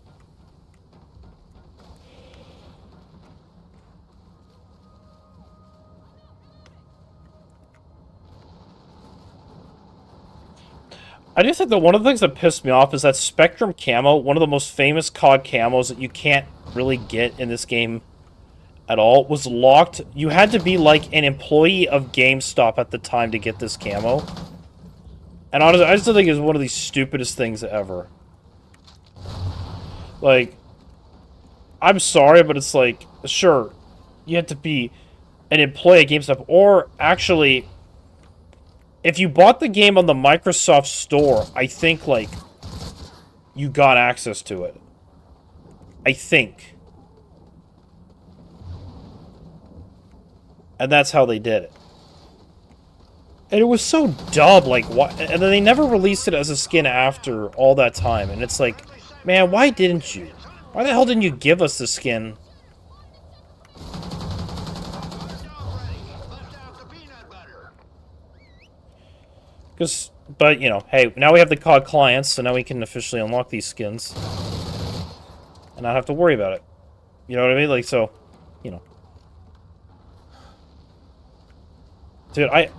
I do think that one of the things that pissed me off is that Spectrum camo, one of the most famous COD camos that you can't really get in this game at all, was locked. You had to be like an employee of GameStop at the time to get this camo. And honestly, I just think it's one of the stupidest things ever. Like, I'm sorry, but it's like, sure, you had to be an employee at GameStop, or actually, if you bought the game on the Microsoft Store, I think, like, you got access to it. I think. And that's how they did it. And it was so dumb, like, what? And then they never released it as a skin after all that time. And it's like, man, why didn't you? Why the hell didn't you give us the skin? Because, but, you know, hey, now we have the COD clients, so now we can officially unlock these skins. And not have to worry about it. You know what I mean? Like, so, you know. Dude, I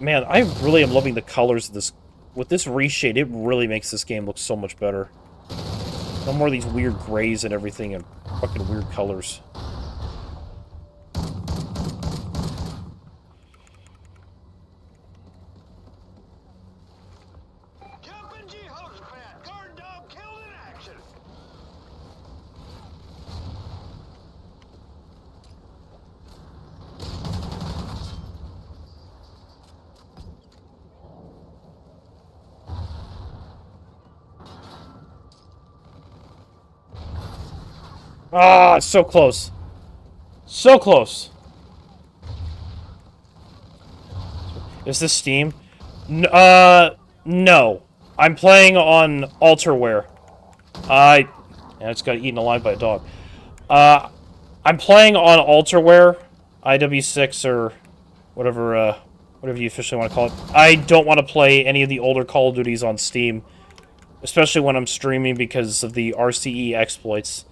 really am loving the colors of this. With this reshade, it really makes this game look so much better. No more of these weird grays and everything and fucking weird colors. Jumping Jehoshaphat. Guard dog killed in action. Ah, so close. So close. Is this Steam? No. I'm playing on Alterware. I just got eaten alive by a dog. I'm playing on Alterware, IW6 or whatever, whatever you officially want to call it. I don't want to play any of the older Call of Duties on Steam, especially when I'm streaming because of the RCE exploits.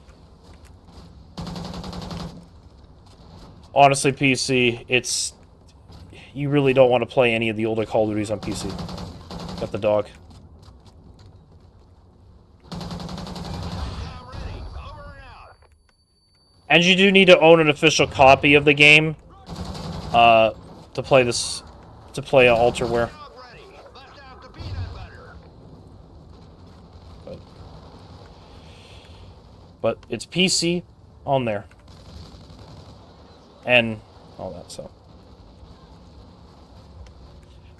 Honestly, PC, it's... You really don't want to play any of the older Call of Duties on PC. Got the dog. And you do need to own an official copy of the game, to play this... To play Alterware. But it's PC on there. And all that, so.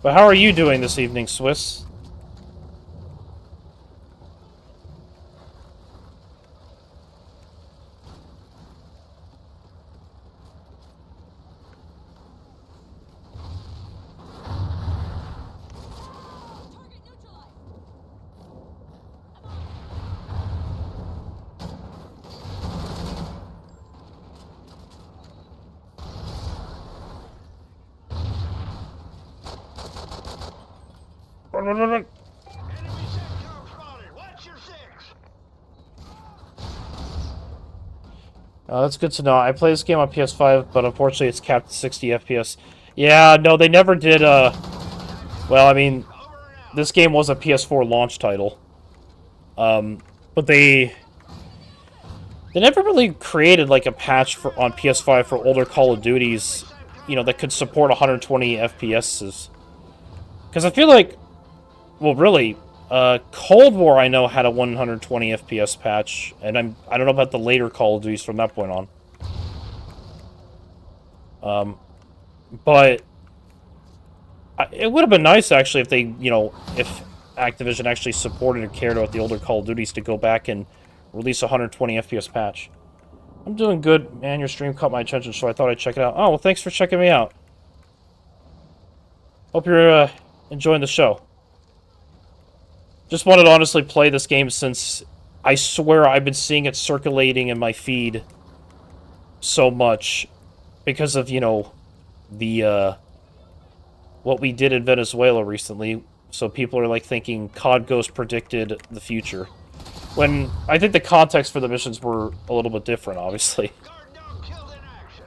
But how are you doing this evening, Swiss? Run, run, run, run. Enemy SATCOM spotted. Watch your six. That's good to know. I play this game on PS5, but unfortunately it's capped at 60 FPS. Yeah, no, they never did, well, I mean, this game was a PS4 launch title. But they never really created, like, a patch for on PS5 for older Call of Duties, you know, that could support 120 FPSs. Because I feel like, well, really, Cold War I know had a 120 FPS patch, and I don't know about the later Call of Duties from that point on. But it would have been nice, actually, if they, you know, if Activision actually supported and cared about the older Call of Duties to go back and release a 120 FPS patch. I'm doing good, man. Your stream caught my attention, so I thought I'd check it out. Oh, well, thanks for checking me out. Hope you're enjoying the show. Just wanted to honestly play this game since I swear I've been seeing it circulating in my feed so much because of, you know, the, what we did in Venezuela recently. So people are, like, thinking COD Ghosts predicted the future. When I think the context for the missions were a little bit different, obviously. Guard dog killed in action.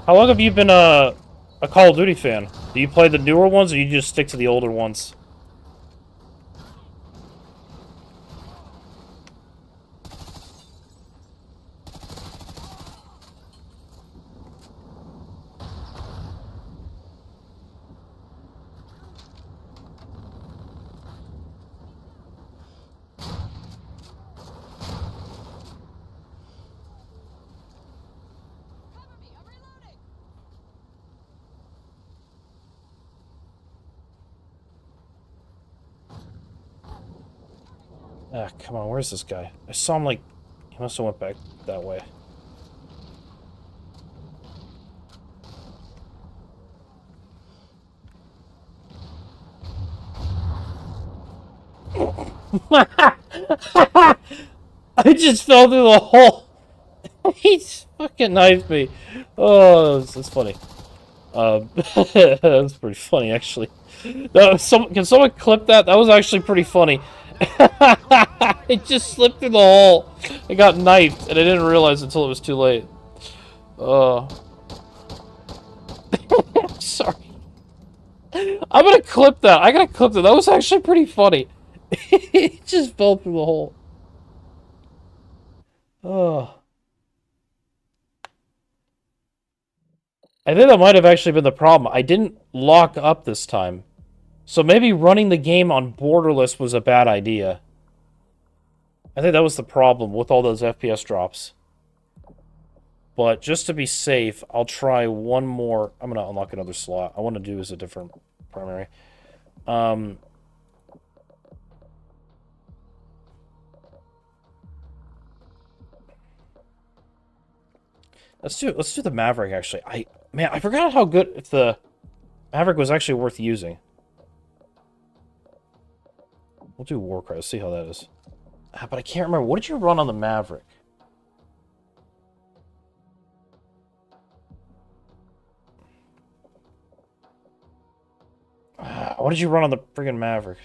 How long have you been a Call of Duty fan? Do you play the newer ones, or you just stick to the older ones? Ah, come on, where's this guy? I saw him, like, he must have went back that way. I just fell through the hole. He fucking knifed me. Oh, that's funny. That's pretty funny, actually. No, can someone clip that? That was actually pretty funny. It just slipped through the hole. I got knifed, and I didn't realize until it was too late. Sorry. I'm gonna clip that. I gotta clip that. That was actually pretty funny. It just fell through the hole. Oh. I think that might have actually been the problem. I didn't lock up this time. So maybe running the game on borderless was a bad idea. I think that was the problem with all those FPS drops. But just to be safe, I'll try one more. I'm going to unlock another slot. I want to do as a different primary. Let's do the Maverick, actually. Man, I forgot how good if the Maverick was actually worth using. We'll do Warcry. Let's see how that is. But I can't remember. What did you run on the Maverick? What did you run on the friggin' Maverick?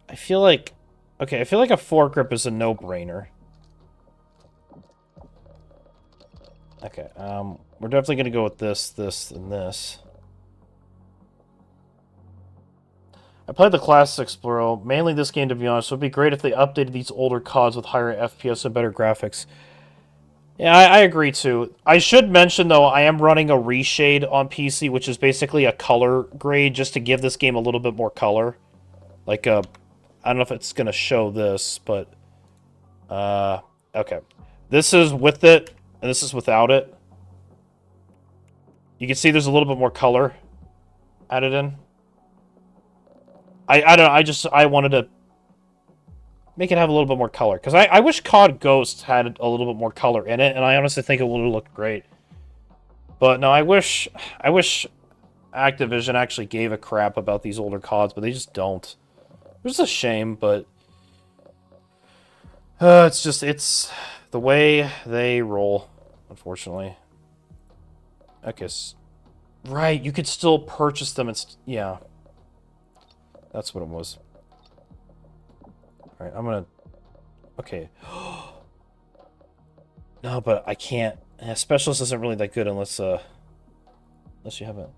I feel like... Okay, I feel like a foregrip is a no-brainer. Okay, we're definitely gonna go with this, this, and this. I played the classics, bro. Mainly this game, to be honest. So it'd be great if they updated these older CODs with higher FPS and better graphics. Yeah, I agree, too. I should mention, though, I am running a reshade on PC, which is basically a color grade, just to give this game a little bit more color. Like, I don't know if it's going to show this, but... okay. This is with it, and this is without it. You can see there's a little bit more color added in. I don't know, I wanted to make it have a little bit more color. Because I wish COD Ghosts had a little bit more color in it, and I honestly think it would have looked great. But no, I wish Activision actually gave a crap about these older CODs, but they just don't. It's a shame, but it's the way they roll, unfortunately. Okay, right, you could still purchase them. Yeah, that's what it was. All right, I'm gonna. Okay. No, but I can't. Specialist isn't really that good unless you have it.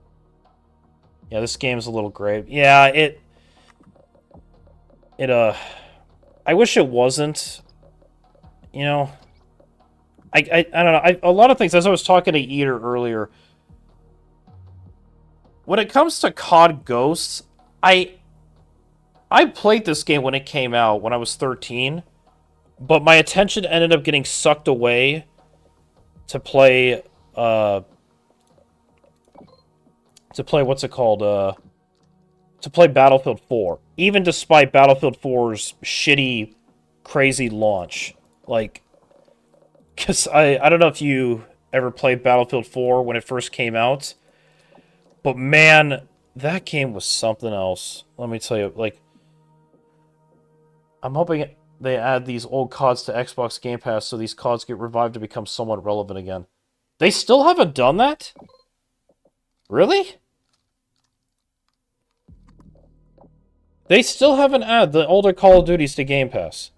Yeah, this game's a little gray. Yeah, I wish it wasn't. You know, I don't know. A lot of things, as I was talking to Eater earlier, when it comes to COD Ghosts, I played this game when it came out when I was 13, but my attention ended up getting sucked away to play what's it called? To play Battlefield 4. Even despite Battlefield 4's shitty, crazy launch. Like, because I don't know if you ever played Battlefield 4 when it first came out, but man, that game was something else. Let me tell you, like, I'm hoping they add these old CODs to Xbox Game Pass so these CODs get revived to become somewhat relevant again. They still haven't done that? Really? They still haven't added the older Call of Duties to Game Pass.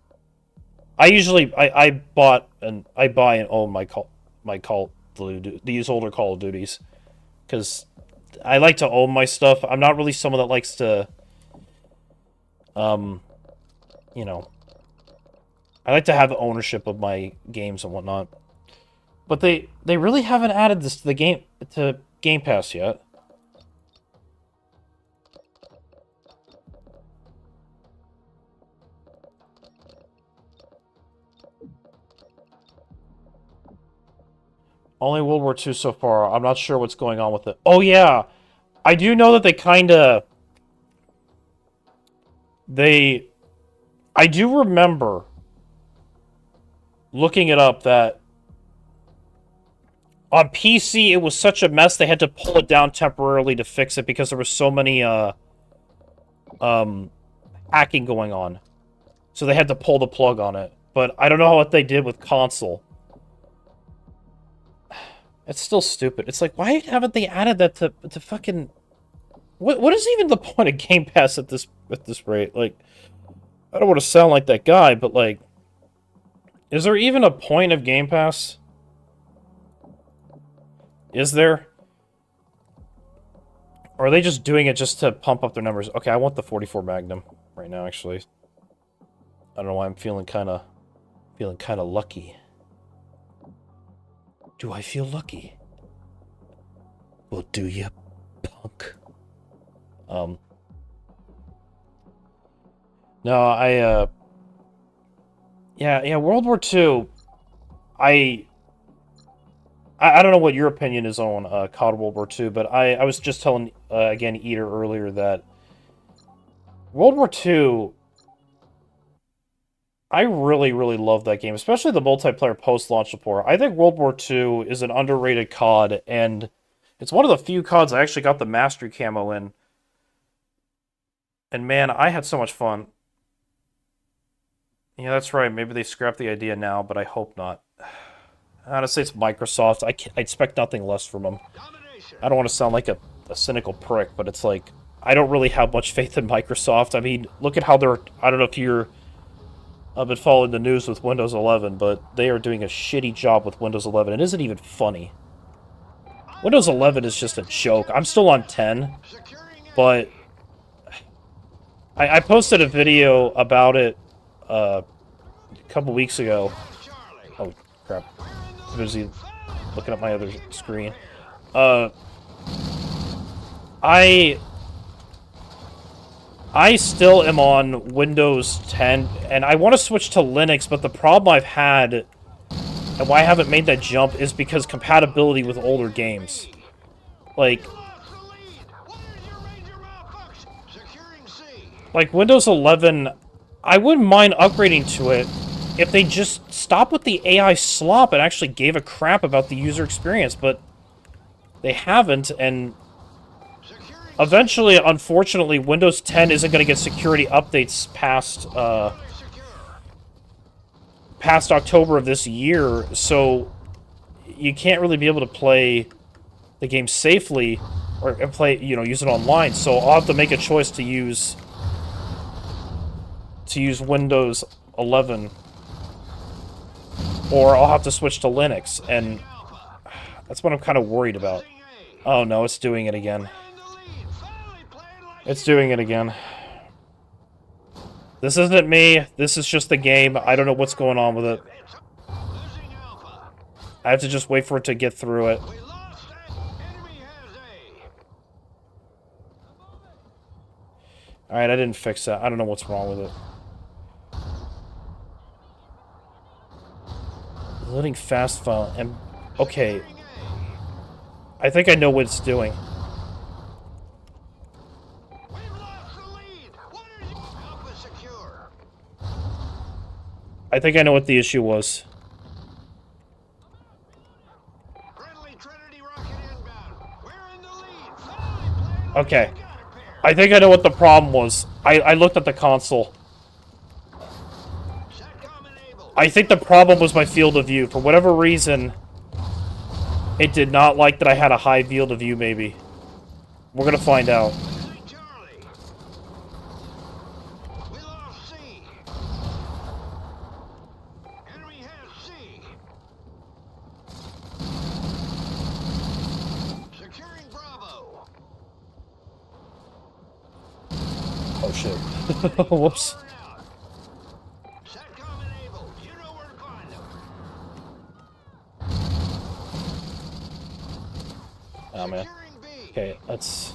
I buy and own these older Call of Duties because I like to own my stuff. I'm not really someone that likes to, you know, I like to have ownership of my games and whatnot. But they really haven't added this to Game Pass yet. Only World War II so far. I'm not sure what's going on with it. Oh, yeah. I do know that they kind of... I do remember looking it up that on PC it was such a mess they had to pull it down temporarily to fix it because there was so many hacking going on. So they had to pull the plug on it. But I don't know what they did with console. It's still stupid. It's like, why haven't they added that to fucking... What is even the point of Game Pass at this rate? Like, I don't want to sound like that guy, but like, is there even a point of Game Pass? Is there? Or are they just doing it just to pump up their numbers? Okay, I want the 44 Magnum right now, actually. I don't know why I'm feeling kind of lucky. Do I feel lucky? Well, do you, punk? No, yeah, World War II, I don't know what your opinion is on COD World War II, but I was just telling, again, Eater earlier that World War II, I really, really love that game, especially the multiplayer post-launch support. I think World War II is an underrated COD, and it's one of the few CODs I actually got the Mastery camo in. And man, I had so much fun. Yeah, that's right. Maybe they scrapped the idea now, but I hope not. Honestly, it's Microsoft. I expect nothing less from them. I don't want to sound like a cynical prick, but it's like, I don't really have much faith in Microsoft. I mean, look at how they're... I don't know if I've been following the news with Windows 11, but they are doing a shitty job with Windows 11. It isn't even funny. Windows 11 is just a joke. I'm still on 10, but I posted a video about it a couple weeks ago. Oh, crap. I'm busy looking at my other screen. I still am on Windows 10, and I want to switch to Linux, but the problem I've had, and why I haven't made that jump, is because compatibility with older games. Like Windows 11, I wouldn't mind upgrading to it if they just stopped with the AI slop and actually gave a crap about the user experience, but they haven't, and Securing eventually, unfortunately, Windows 10 isn't going to get security updates fully secure. past October of this year, so you can't really be able to play the game safely or play, use it online. So I'll have to make a choice to use Windows 11, or I'll have to switch to Linux, and Alpha. that's what I'm kind of worried about. Losing A. Oh no, it's doing it again. In the lead. Finally playing like It's doing it again. This isn't me. This is just the game. I don't know what's going on with it. it's losing Alpha. I have to just wait for it to get through it. We lost that. Enemy has A. Alright, I didn't fix that. I don't know what's wrong with it. Loading fast file. And okay, Securing A. I think I know what it's doing. We've lost the lead. What are you? Alpha secure. I think I know what the issue was. Friendly Trinity rocket inbound. We're in the lead. Finally playing like Okay. we got a pair. I think I know what the problem was. I looked at the console. Satcom enabled. I think the problem was my field of view. For whatever reason, it did not like that I had a high field of view, maybe. We're gonna find out. Losing Charlie. We lost C. Enemy has C. Securing Bravo. Oh shit. Whoops. Over and out. Satcom enabled. You know where to find them. Oh man. Securing B. Okay, let's...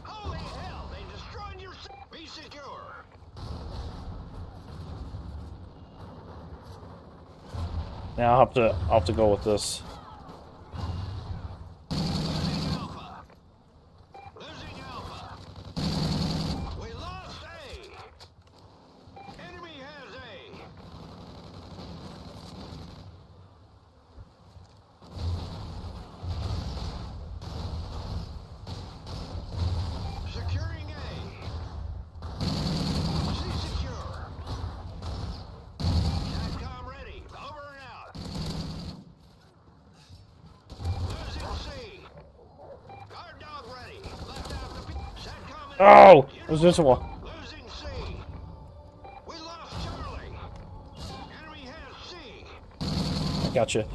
Holy hell, they destroyed your... Be secure. Now I'll have to go with this. Losing Alpha. Losing Alpha. We lost A. Enemy has A. Securing A. C secure. Satcom ready. Over and out. Losing C. Guard dog ready. Left out the... Satcom Oh! enabled. It was this one. Losing C. We lost Charlie. Enemy has C. I gotcha.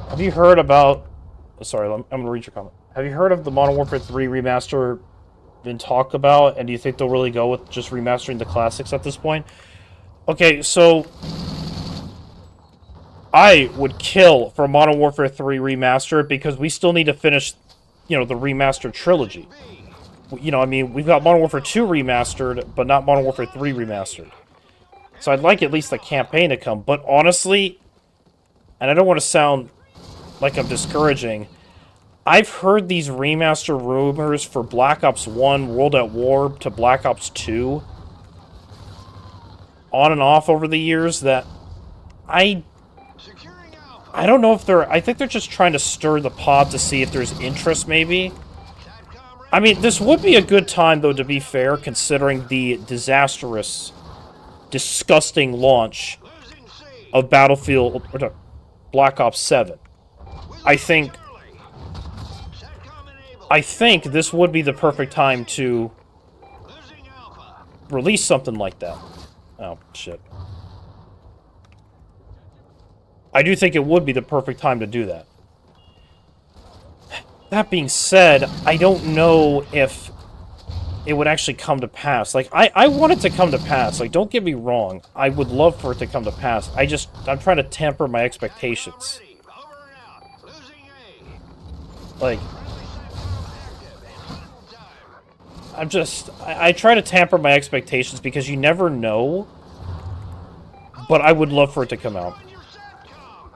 Have you heard about... Sorry, I'm gonna read your comment. Have you heard of the Modern Warfare 3 remaster been talked about, and do you think they'll really go with just remastering the classics at this point? Okay, so... I would kill for a Modern Warfare 3 remaster because we still need to finish, the remastered trilogy. B. I mean, we've got Modern Warfare 2 remastered, but not Modern Warfare 3 remastered. So I'd like at least the campaign to come. But honestly, and I don't want to sound like I'm discouraging, I've heard these remaster rumors for Black Ops 1, World at War, to Black Ops 2, on and off over the years, that I Securing Alpha. I don't know if I think they're just trying to stir the pot to see if there's interest, maybe. Satcom ready. I mean, this would be a good time, though, to be fair, considering the disastrous, disgusting launch Losing C. of Battlefield, or no, Black Ops 7. We I lost think, Charlie. Satcom enabled. I think this would be the perfect time to Losing Alpha. release something like that. Oh, shit. I do think it would be the perfect time to do that. That being said, I don't know if it would actually come to pass. Like, I want it to come to pass. Like, don't get me wrong. I would love for it to come to pass. I'm trying to temper my expectations. Ready. Over and out. Losing A. Like, Friendly Satcom active. It's huddle time. I try to tamper my expectations because you never know. But I would love for it to come out. On your Satcom.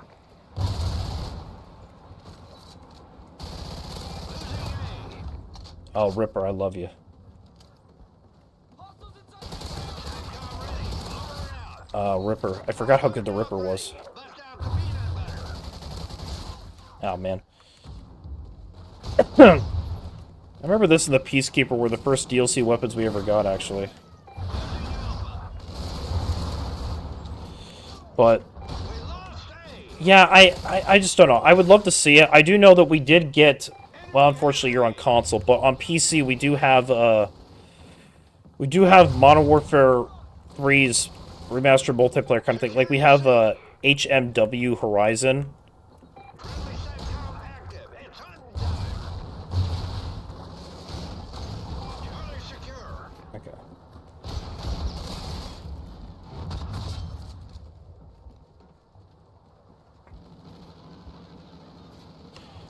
Losing A. Oh, Ripper, I love you. Ripper. I forgot how good the Ripper was. Bust out the peanut butter. Oh, man. I remember this in the Peacekeeper were the first DLC weapons we ever got, actually. But... We lost A. yeah, I just don't know. I would love to see it. I do know that we did get... well, unfortunately, you're on console, but on PC, we do have Modern Warfare 3's remastered multiplayer kind of thing. Like, we have HMW Horizon. Friendly SATCOM active. It's hunting time. Charlie secure. Okay.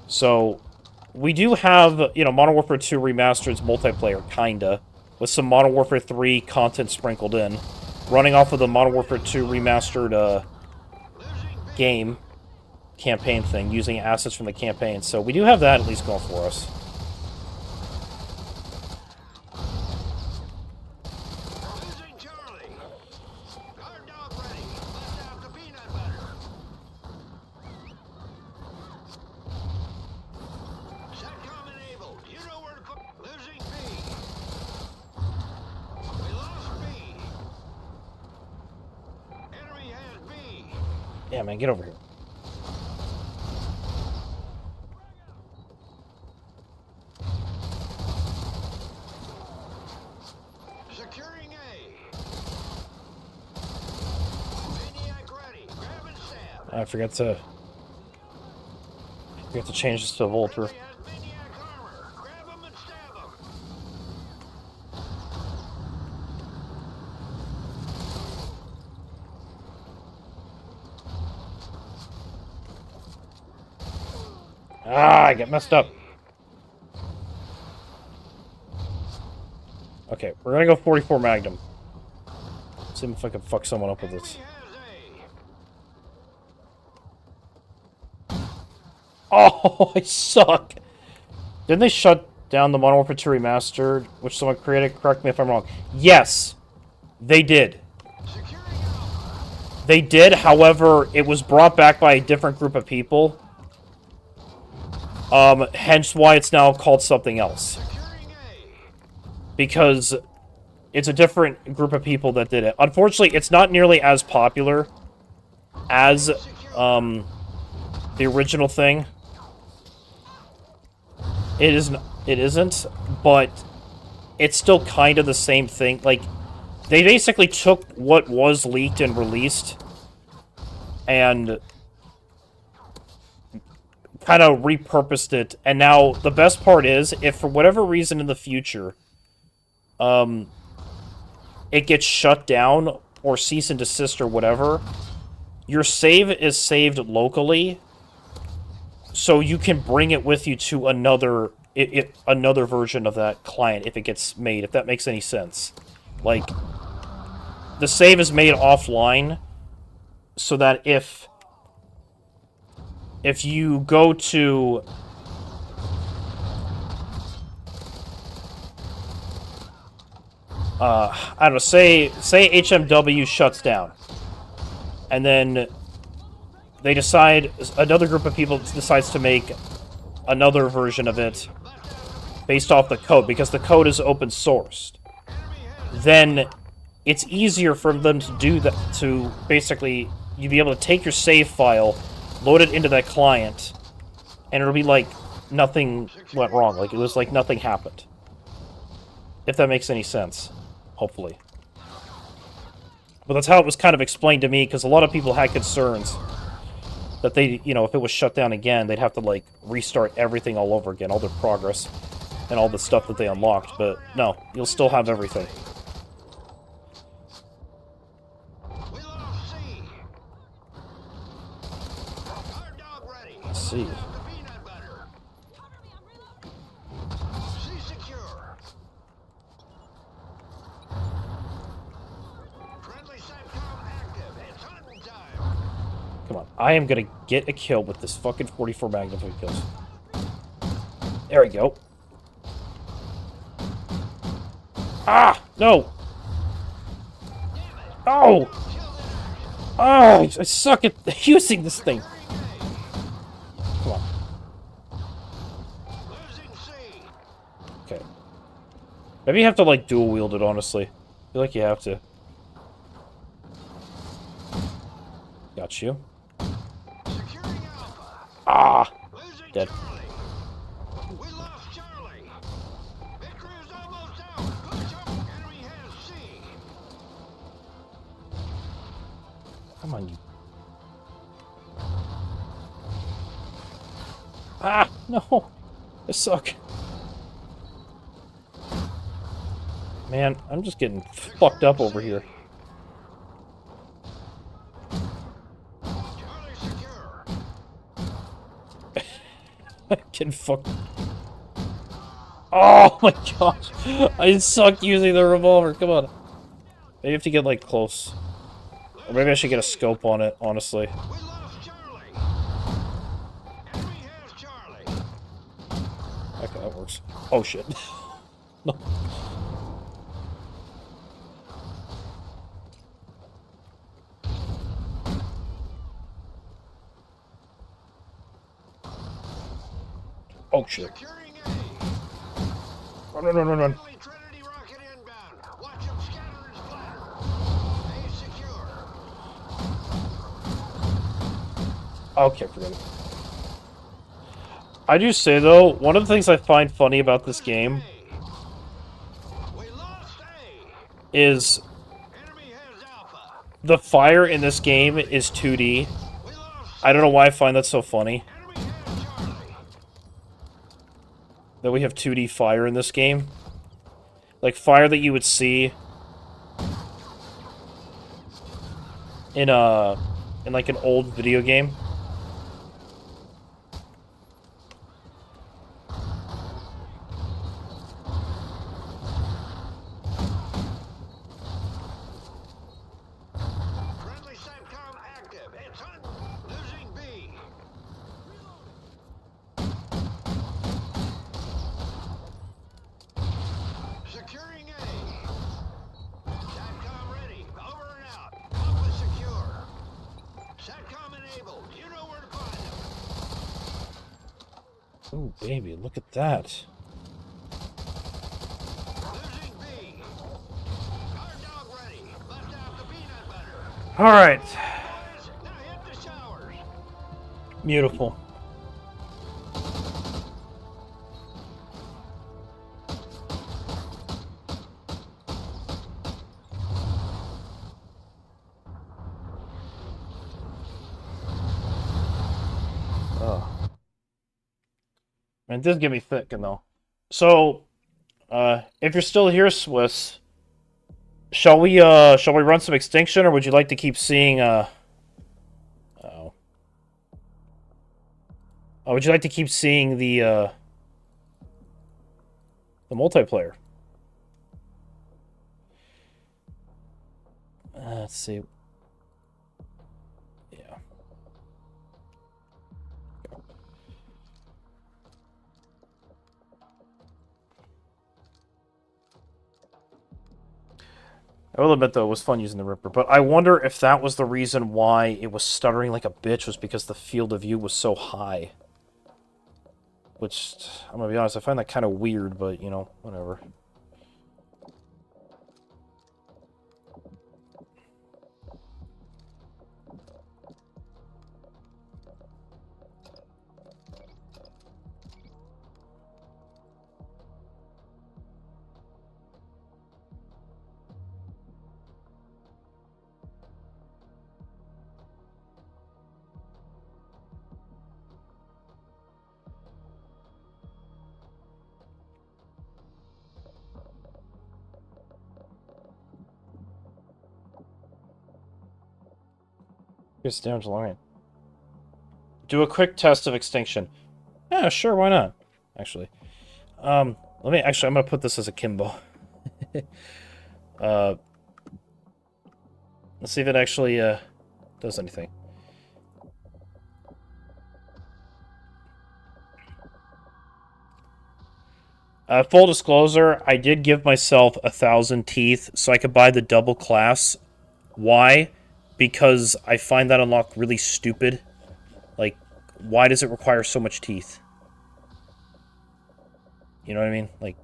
So, we do have, you know, Modern Warfare 2 Remastered's multiplayer, kinda, with some Modern Warfare 3 content sprinkled in, running off of the Modern Warfare 2 Remastered game campaign thing, using assets from the campaign. So we do have that at least going for us. Losing Charlie. Guard dog ready. Bust out the peanut butter. SATCOM enabled. You know where to put. Losing B. We lost B. Enemy has B. Yeah, man, get over here. Securing A. Maniac ready. Grab and stab. I forgot to change this to a Volter. Friendly has maniac armor. Grab him and stab him. Ah, I get messed up. Okay, we're gonna go 44 Magnum. See if I can fuck someone up with this. Enemy has A. Oh, I suck. Didn't they shut down the Modern Warfare 2 Remastered, which someone created? Correct me if I'm wrong. Yes, they did. Securing Alpha. They did, however, it was brought back by a different group of people. Hence why it's now called something else. Securing A. Because it's a different group of people that did it. Unfortunately, it's not nearly as popular as the original thing. It isn't, but it's still kind of the same thing. Like, they basically took what was leaked and released and kind of repurposed it. And now the best part is, if for whatever reason in the future, it gets shut down or cease and desist or whatever, your save is saved locally, so you can bring it with you to another version of that client if it gets made, if that makes any sense. Like, the save is made offline so that if you go to I don't know, say HMW shuts down, and then they decide, another group of people decides to make another version of it based off the code, because the code is open sourced, then it's easier for them to do that, to basically, you'd be able to take your save file, load it into that client, and it'll be like nothing went wrong, like it was like nothing happened. If that makes any sense. Hopefully. But that's how it was kind of explained to me, because a lot of people had concerns that they, you know, if it was shut down again, they'd have to, like, restart everything all over again, all their progress, and all the stuff that they unlocked. But, no, you'll still have everything. We lost C. Guard dog ready. Let's see. Bust out the peanut butter. C secure. Friendly SATCOM active. It's hunting time. Come on. I am gonna get a kill with this fucking 44 Magnum if it kills. There we go. Ah! No! Oh! Oh, I suck at using this thing. Come on. Losing C. Okay. Maybe you have to, like, dual wield it, honestly. I feel like you have to. Got you. Securing Alpha. Ah! Losing Dead. Charlie. We lost Charlie. Victory is almost ours. Push up. Enemy has C. Come on, you. Ah! No! I suck. Man, I'm just getting fucked up over here. Charlie secure. Getting fucked. Oh my gosh! I suck using the revolver. Come on. Maybe you have to get, like, close. Or maybe I should get a scope on it, honestly. We lost Charlie. Enemy has Charlie. Okay, that works. Oh shit. No. Oh shit. Securing A. Run, run, run, run, run. Friendly Trinity rocket inbound. Watch them scatter and splatter. A secure. Okay, forget it. I do say, though, one of the things I find funny about this game We lost A. is Enemy has Alpha. the fire in this game is 2D. We lost I don't know why I find that so funny, Enemy has Charlie. that we have 2D fire in this game. Like, fire that you would see in like an old video game. Friendly SATCOM active. It's on. Losing B. Securing A. SATCOM ready. Over and out. Alpha secure. SATCOM enabled. You know where to find them. Ooh, baby, look at that. Losing B. Guard dog ready. Bust out the peanut butter. Alright. Boys, now hit the showers. Beautiful. Oh. Man, this get me thinking, though. So, if you're still here, Swiss, shall we run some extinction, or would you like to keep seeing, uh-oh. Would you like to keep seeing the multiplayer? Let's see. Yeah. I will admit, though, it was fun using the Ripper, but I wonder if that was the reason why it was stuttering like a bitch, was because the field of view was so high. Which, I'm gonna be honest, I find that kind of weird, but, you know, whatever. It's down to line. Do a quick test of extinction. Yeah, sure, why not? Actually. I'm gonna put this as a Kimbo. Let's see if it actually, does anything. Full disclosure, I did give myself 1,000 teeth so I could buy the double class. Why? because I find that unlock really stupid. Like, why does it require so much teeth? You know what I mean? Like,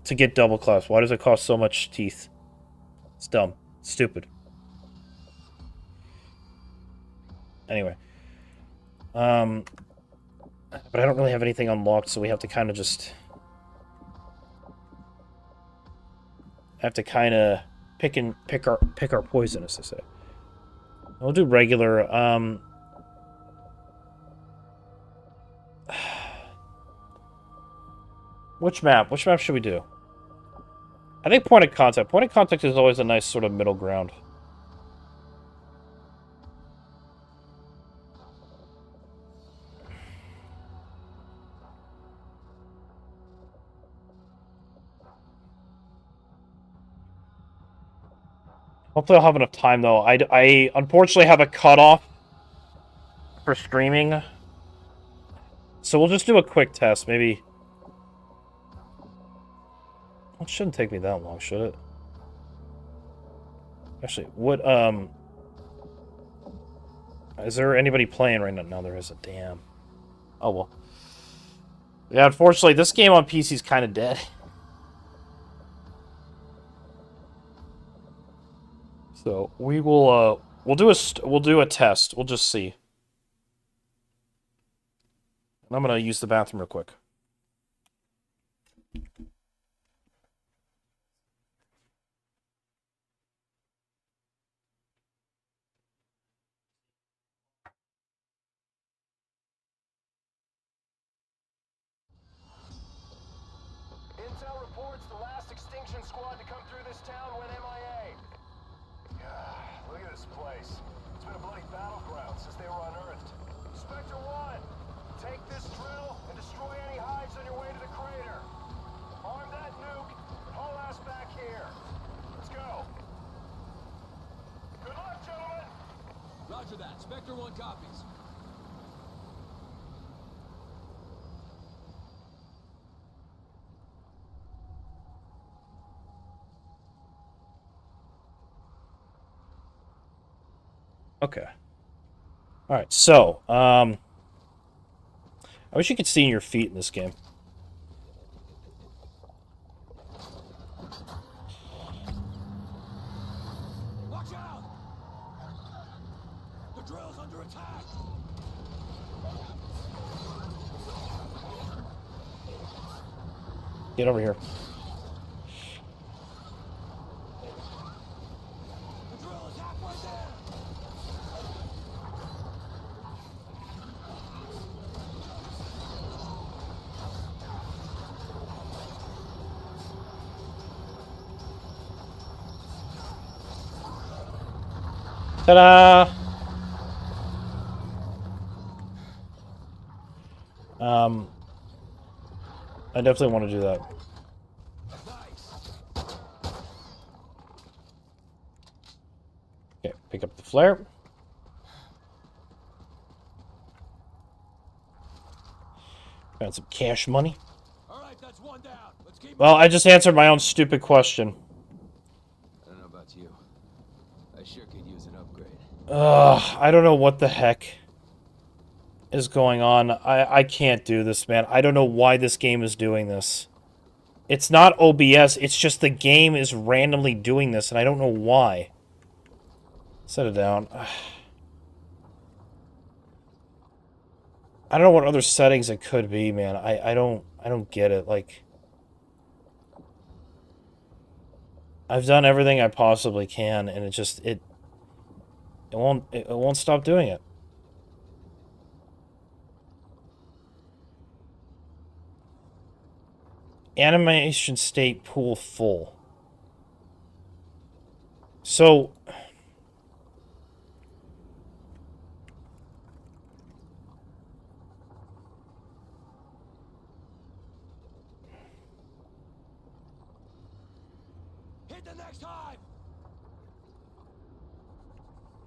to get double class, why does it cost so much teeth? It's dumb. Stupid. Anyway. But I don't really have anything unlocked, so we have to kind of just... have to kind of pick our poison, as I say. We'll do regular, Which map? Which map should we do? I think point of contact. Point of contact is always a nice sort of middle ground. Hopefully I'll have enough time, though. I unfortunately have a cutoff for streaming. So we'll just do a quick test, maybe. Well, it shouldn't take me that long, should it? Actually, what, is there anybody playing right now? No, there isn't. Damn. Oh, well. Yeah, unfortunately, this game on PC is kind of dead. So, we will, we'll do a test. We'll just see. I'm gonna use the bathroom real quick. Intel reports the last extinction squad to come through this town went MIA. Look at this place. It's been a bloody battleground since they were unearthed. Spectre 1, take this drill and destroy any hives on your way to the crater. Arm that nuke and haul ass back here. Let's go. Good luck, gentlemen. Roger that. Spectre 1 copies. Okay. Alright, so, I wish you could see your feet in this game. Watch out! The drill's under attack! Get over here. The drill is halfway there! Ta-da! I definitely want to do that. Okay, pick up the flare. Got some cash money. All right, that's one down. Let's keep Well, I just answered my own stupid question. I don't know about you. I sure could use an upgrade. I don't know what the heck is going on. I can't do this, man. I don't know why this game is doing this. It's not OBS, it's just the game is randomly doing this, and I don't know why. Set it down. I don't know what other settings it could be, man. I don't get it. Like, I've done everything I possibly can, and it won't stop doing it. Animation state pool full. So hit the next hive.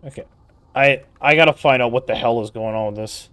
okay. I gotta find out what the hell is going on with this.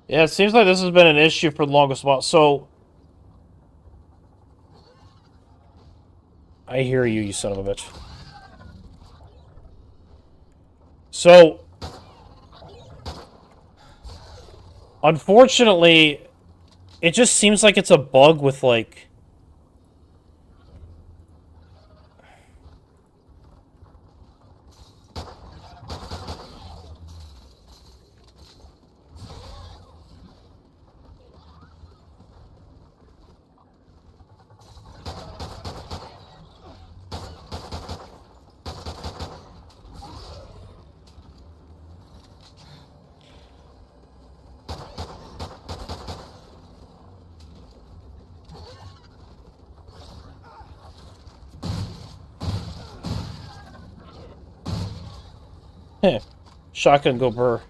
Yeah, it seems like this has been an issue for the longest while. So, I hear you, you son of a bitch. So, unfortunately, it just seems like it's a bug with, like... Heh. Shotgun go burr.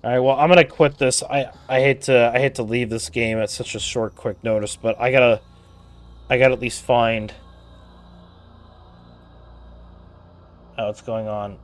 All right, well, I'm gonna quit this. I hate to leave this game at such a short, quick notice, but I gotta at least find out what's going on.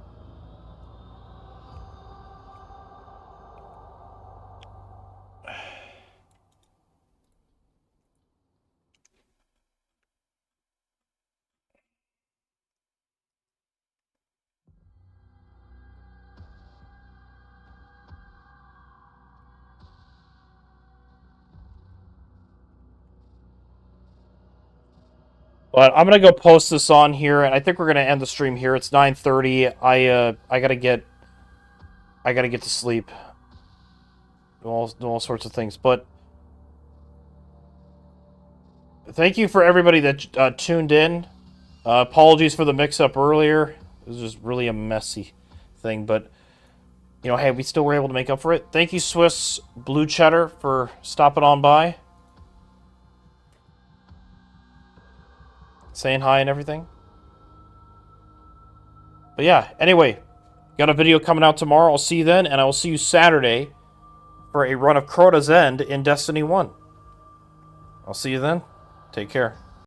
But I'm gonna go post this on here, and I think we're gonna end the stream here. It's 9:30. I gotta get to sleep. Do all sorts of things. But thank you for everybody that tuned in. Apologies for the mix-up earlier. It was just really a messy thing, but you know, hey, we still were able to make up for it. Thank you, Swiss Blue Cheddar, for stopping on by, saying hi and everything. But yeah, anyway, got a video coming out tomorrow. I'll see you then, and I will see you Saturday for a run of Crota's End in Destiny 1. I'll see you then. Take care.